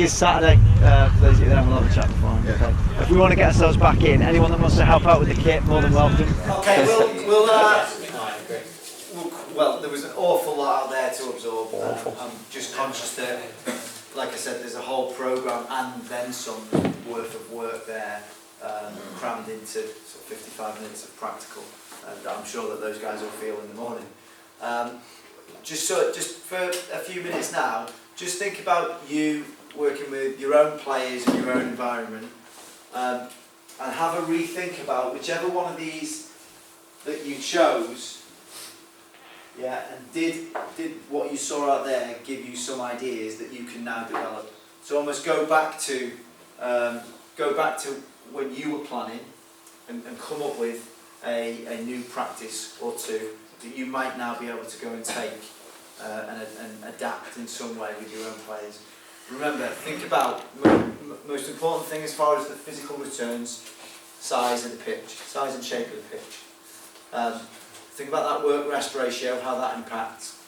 you Saturday. For those of you there, we'll have a chat before. Okay. If we want to get ourselves back in, anyone that wants to help out with the kit, more than welcome. Okay, well, there was an awful lot out there to absorb. I'm just conscious that, like I said, there's a whole programme and then some worth of work there, crammed into sort of 55 minutes of practical, and I'm sure that those guys will feel in the morning. Just for a few minutes now, just think about you working with your own players in your own environment, and have a rethink about whichever one of these that you chose. Yeah, and did what you saw out there give you some ideas that you can now develop? So almost go back to when you were planning and come up with a new practice or two that you might now be able to go and take and adapt in some way with your own players. Remember, think about most important thing as far as the physical returns, size of the pitch, size and shape of the pitch. Think about that work-rest ratio, how that impacts,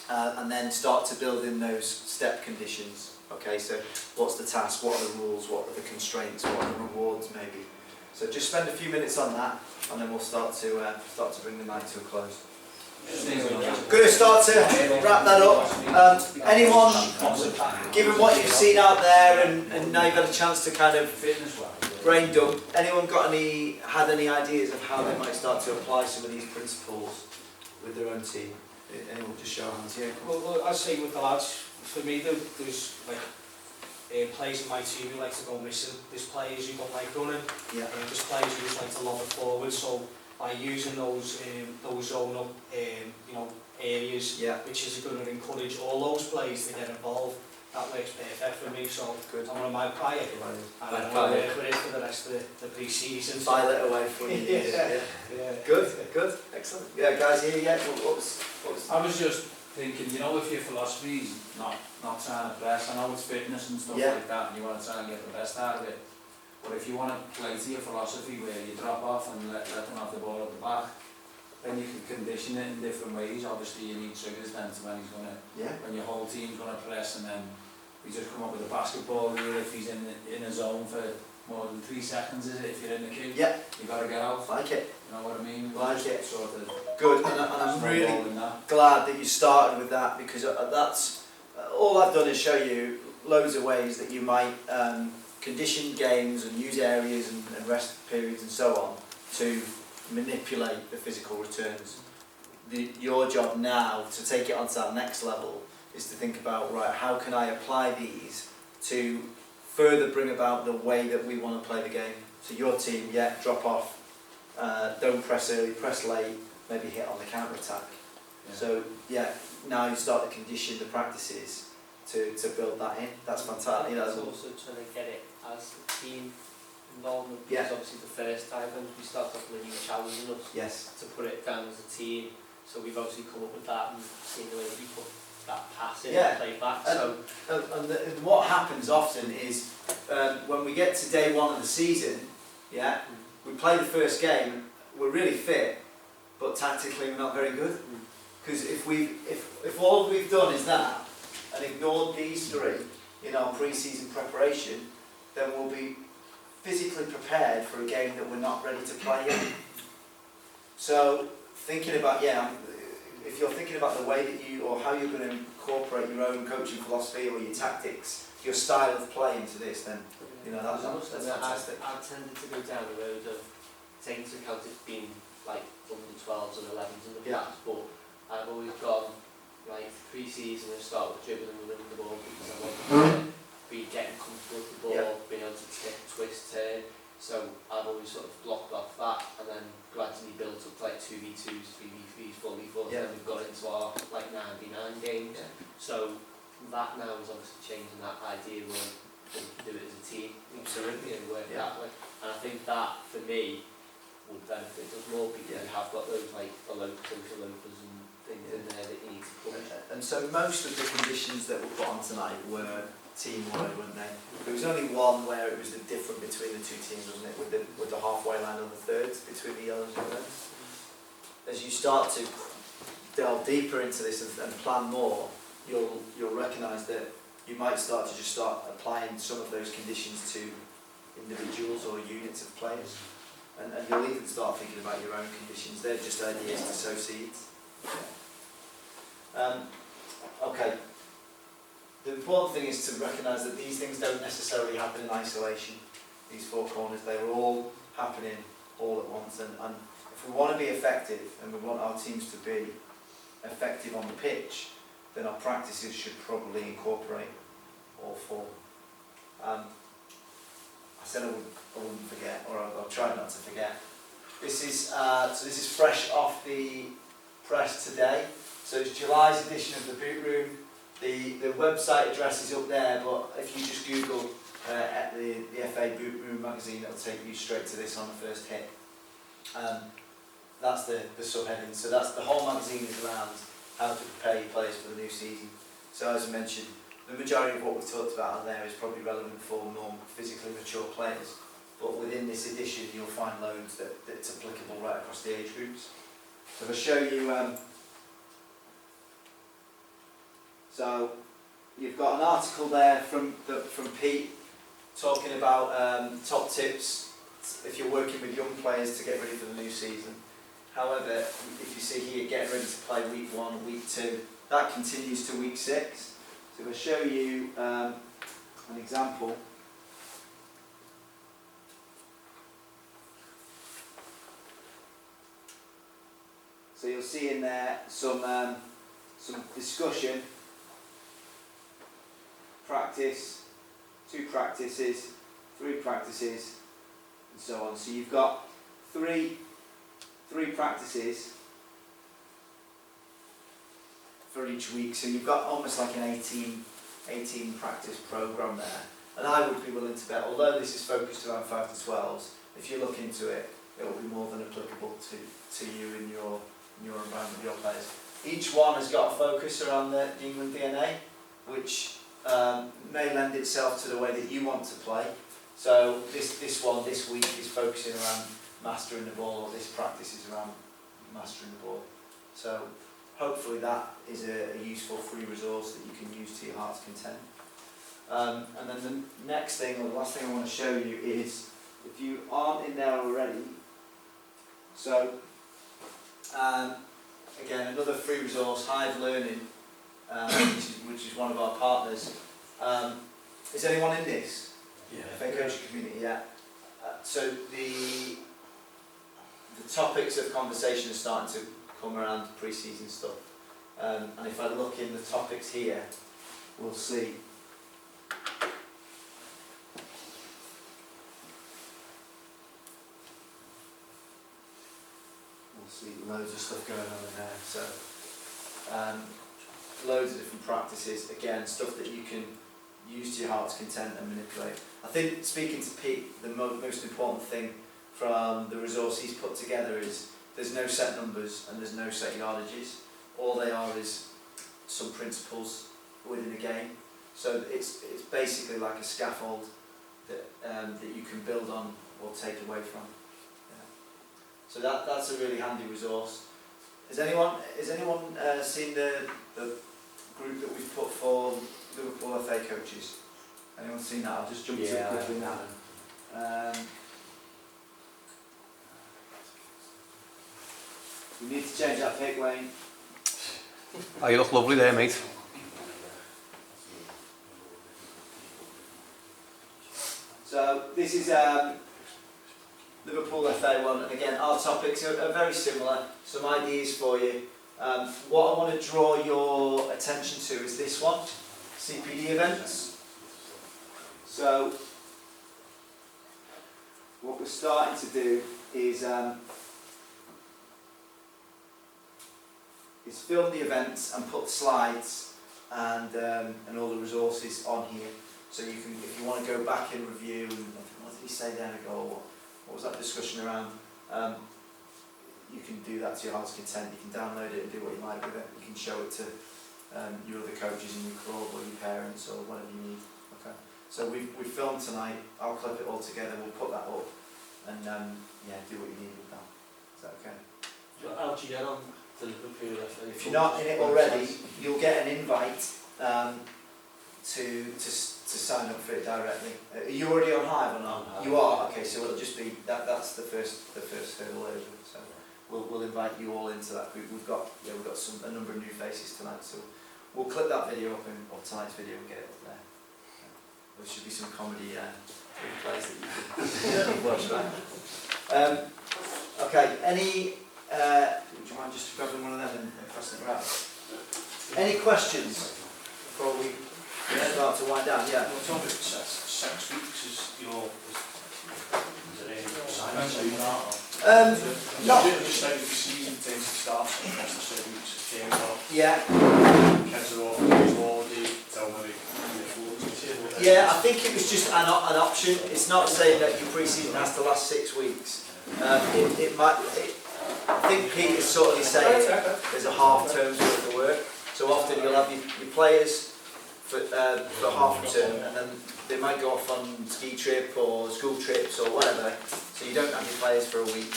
and then start to build in those step conditions. Okay, so what's the task, what are the rules, what are the constraints, what are the rewards maybe. So just spend a few minutes on that, and then we'll start to bring the night to a close. Going to start to wrap that up. Anyone, given what you've seen out there and now you've had a chance to kind of brain dump, anyone had any ideas of how they might start to apply some of these principles with their own team? Anyone just show hands here? Well, I'd say with the lads, for me there's like players in my team who like to go missing. There's players who don't like running. Yeah. There's players who just like to lob it forward. So by using those zone up areas, which is going to encourage all those players to get involved. That works perfect for me, so good. I'm on my pie, and I'm going to work with it for the rest of the pre-season. File it away for you. Yeah. Good, excellent. Yeah, guys, here, what was? I was just thinking, if your philosophy is not trying to press, I know it's fitness and stuff like that, and you want to try and get the best out of it, but if you want to play to your philosophy where you drop off and let them have the ball at the back, then you can condition it in different ways. Obviously you need triggers then to when your whole team's going to press, and then we just come up with a basketball rule if he's in a zone for more than 3 seconds, is it? If you're in the queue, you got to get out. Like it. You know what I mean? Like it. Sort of good, and I'm really glad that you started with that, because that's all I've done is show you loads of ways that you might condition games and use areas and rest periods and so on to manipulate the physical returns. Your job now to take it onto that next level is to think about, right, how can I apply these to further bring about the way that we want to play the game. So your team, drop off, don't press early, press late, maybe hit on the counter attack. So now you start to condition the practices to build that in. That's fantastic. That's also trying to get it as a team involvement, because obviously the first time when we started off with a new challenging us to put it down as a team, so we've obviously come up with that and seen the way people that passing Yeah. play back. And what happens often is when we get to day one of the season, yeah, we play the first game, we're really fit, but tactically we're not very good. Because if all we've done is that and ignored these three in our pre-season preparation, then we'll be physically prepared for a game that we're not ready to play yet. So thinking about, if you're thinking about the way that you, or how you're going to incorporate your own coaching philosophy or your tactics, your style of play into this, then that's fantastic. I've tended to go down the road of taking into account it's been like under 12s and 11s in the past, but I've always gone like pre-season and start with dribbling and winning the ball because I want to be getting comfortable with the ball, being able to twist, turn. So I've always sort of blocked off that and then gradually built up like 2v2s, 3v3s, 4v4s, and then we've got into our like 9v9 games. So that now is obviously changing that idea where we can do it as a team, absolutely, and work that way. And I think that for me would benefit us more because you have got those like the social loafers and things in there that you need to push. And so most of the conditions that were put on tonight were team-wide, weren't they? There was only one where it was the difference between the two teams, wasn't it? With the halfway line on the thirds between the yellows and reds. As you start to delve deeper into this and plan more, you'll recognise that you might start applying some of those conditions to individuals or units of players. And you'll even start thinking about your own conditions. They're just ideas to sow seeds. Okay. The important thing is to recognise that these things don't necessarily happen in isolation. These four corners, they're all happening all at once. And if we want to be effective, and we want our teams to be effective on the pitch, then our practices should probably incorporate all four. I said I wouldn't forget, or I'll try not to forget. This is fresh off the press today. So it's July's edition of the Boot Room. The website address is up there, but if you just Google at the FA Boot Room magazine, it'll take you straight to this on the first hit. That's the subheading. So that's the whole magazine is around how to prepare your players for the new season. So as I mentioned, the majority of what we've talked about on there is probably relevant for physically mature players. But within this edition, you'll find loads that's applicable right across the age groups. So if I show you, so you've got an article there from Pete talking about top tips if you're working with young players to get ready for the new season. However, if you see here, getting ready to play week 1, week 2, that continues to week 6. So if I show you an example. So you'll see in there some discussion, practice, 2 practices, 3 practices, and so on. So you've got three practices for each week. So you've got almost like an 18 practice program there. And I would be willing to bet, although this is focused around 5 to 12s, if you look into it, it will be more than applicable to you in your environment with your players. Each one has got a focus around the England DNA, which may lend itself to the way that you want to play. So this one this week is focusing around mastering the ball, or this practice is around mastering the ball. So hopefully that is a useful free resource that you can use to your heart's content. And then the next thing, or the last thing I want to show you is, if you aren't in there already, so again, another free resource, Hive Learning, which is one of our partners. Is anyone in this? Yeah. FA coaching community, yeah. So the topics of conversation are starting to come around pre-season stuff. And if I look in the topics here, we'll see. Loads of stuff going on in there. So loads of different practices. Again, stuff that you can use to your heart's content and manipulate. I think, speaking to Pete, the most important thing from the resource he's put together is there's no set numbers and there's no set yardages. All they are is some principles within a game. So it's basically like a scaffold that you can build on or take away from. Yeah. So that's a really handy resource. Has anyone seen the group that we've put for Liverpool FA coaches? Anyone seen that? I'll just jump to it quickly now. We need to change that pic, Wayne. Oh, you look lovely there, mate. So this is Liverpool FA one, and again our topics are very similar. Some ideas for you. What I want to draw your attention to is this one, CPD events. So what we're starting to do is film the events and put slides and all the resources on here. So you can, if you want to go back and review, and what did he say then ago? What was that discussion around? You can do that to your heart's content. You can download it and do what you like with it. You can show it to your other coaches in your club or your parents or whatever you need. Okay. So we filmed tonight. I'll clip it all together. We'll put that up and yeah, do what you need with that. Is that okay? How do you get on the Liverpool FA? If you're not in it already, you'll get an invite to sign up for it directly. Are you already on Hive or not? You are. Okay, so it'll just be that's the first hurdle over. So we'll invite you all into that group. We've got a number of new faces tonight, so we'll clip that video up or tonight's video and get it up there. There should be some comedy replays that you can watch that. Okay, any? Would you mind just grabbing one of them and passing it around? Any questions before we start to wind down? Yeah. What's on it? 6 weeks is your. Is there any science on that? No. Just like the season tends to start across the 6 weeks of games off. Yeah. Kids are off, holiday, tell me. Yeah, I think it was just an option. It's not saying that your pre-season has to last 6 weeks. It might. I think Pete is sort of saying there's a half term's worth of work. So often you'll have your players for half a term, and then they might go off on ski trip or school trips or whatever. So you don't have your players for a week,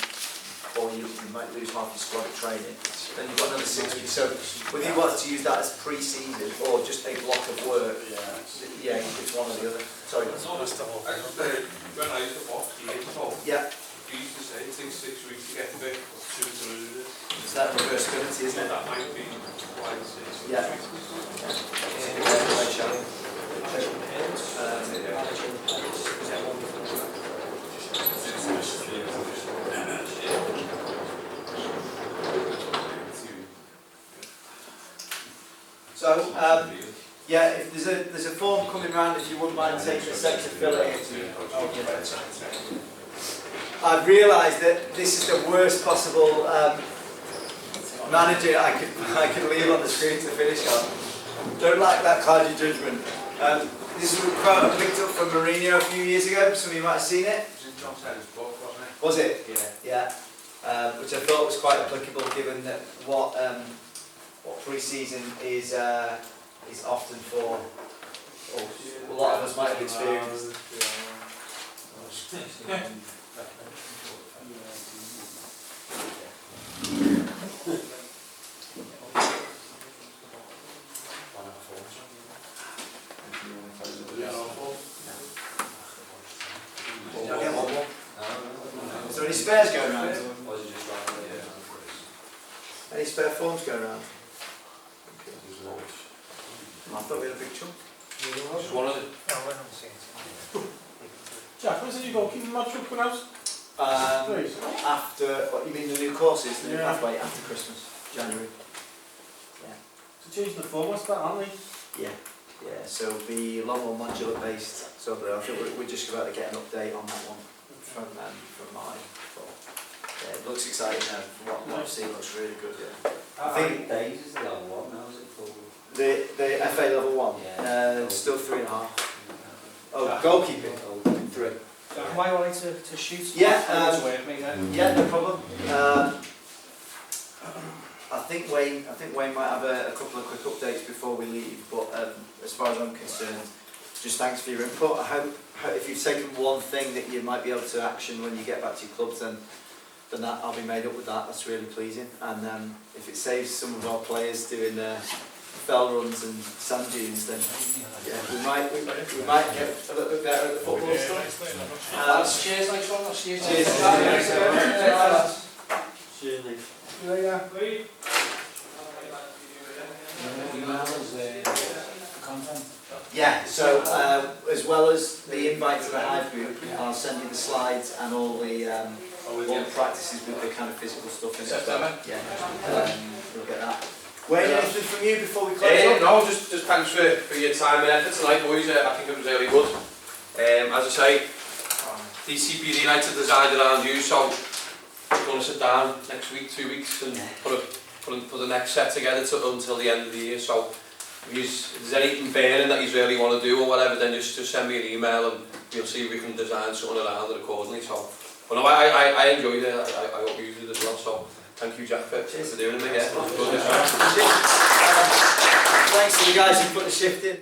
or you might lose half your squad at training. Then you've got another 6 weeks. So whether you want to use that as pre-season or just a block of work, yeah, it's one or the other. Sorry. When I used to box years ago, you used to say it takes 6 weeks to get big, 2 to lose it. It's that reversibility, isn't it? That might be why it's 6 weeks. Yeah. So, yeah, if there's a form coming around, if you wouldn't mind taking a second to fill it in. I've realised that this is the worst possible manager I could leave on the screen to finish on. Don't like that cloudy judgment. This is a quote I picked up from Mourinho a few years ago. Some of you might have seen it. It was in John Taylor's book, wasn't it? Was it? Yeah. Yeah. Which I thought was quite applicable, given that what pre-season is often for. A lot of us might have experienced. Is there any spares going around? Any spare forms going around? I thought we had a big chunk. Just one of them. Jack, where's the new goalkeeper match up out? After, what you mean the new courses, the new pathway after Christmas, January. Yeah. So change the format, aren't they? Yeah. Yeah, so it'll be a lot more modular based. So I think we're just about to get an update on that one from mine. But yeah, it looks exciting now. From what I've seen, it looks really good. Yeah. How many days is the level one now? Is it full? The FA level 1. Yeah. Still 3.5. Oh, goalkeeping. 3. Why are you to shoot? Yeah. Yeah, no problem. I think Wayne might have a couple of quick updates before we leave, but as far as I'm concerned, just thanks for your input. I hope if you've taken one thing that you might be able to action when you get back to your clubs, then that I'll be made up with that. That's really pleasing. And if it saves some of our players doing fell runs and sand dunes, then yeah, we might get a little bit better at the football stuff. Cheers, nice one. Cheers. Yeah, so as well as the invite to the Hive group, I'll send you the slides and all the practices with the kind of physical stuff in it as well. Yeah, we'll get that. Wayne, anything from you before we close? No, just thanks for your time and effort tonight, boys. I think it was really good. As I say, the CPD nights are designed around you, so we're going to sit down next week, 2 weeks, and put the next set together until the end of the year. So if there's anything burning that you really want to do or whatever, then just send me an email and we'll see if we can design something around it accordingly. So, but no, I enjoyed it. I hope you did as well. So thank you, Jack, for doing it again. It was good. Thanks to the guys who put the shift in.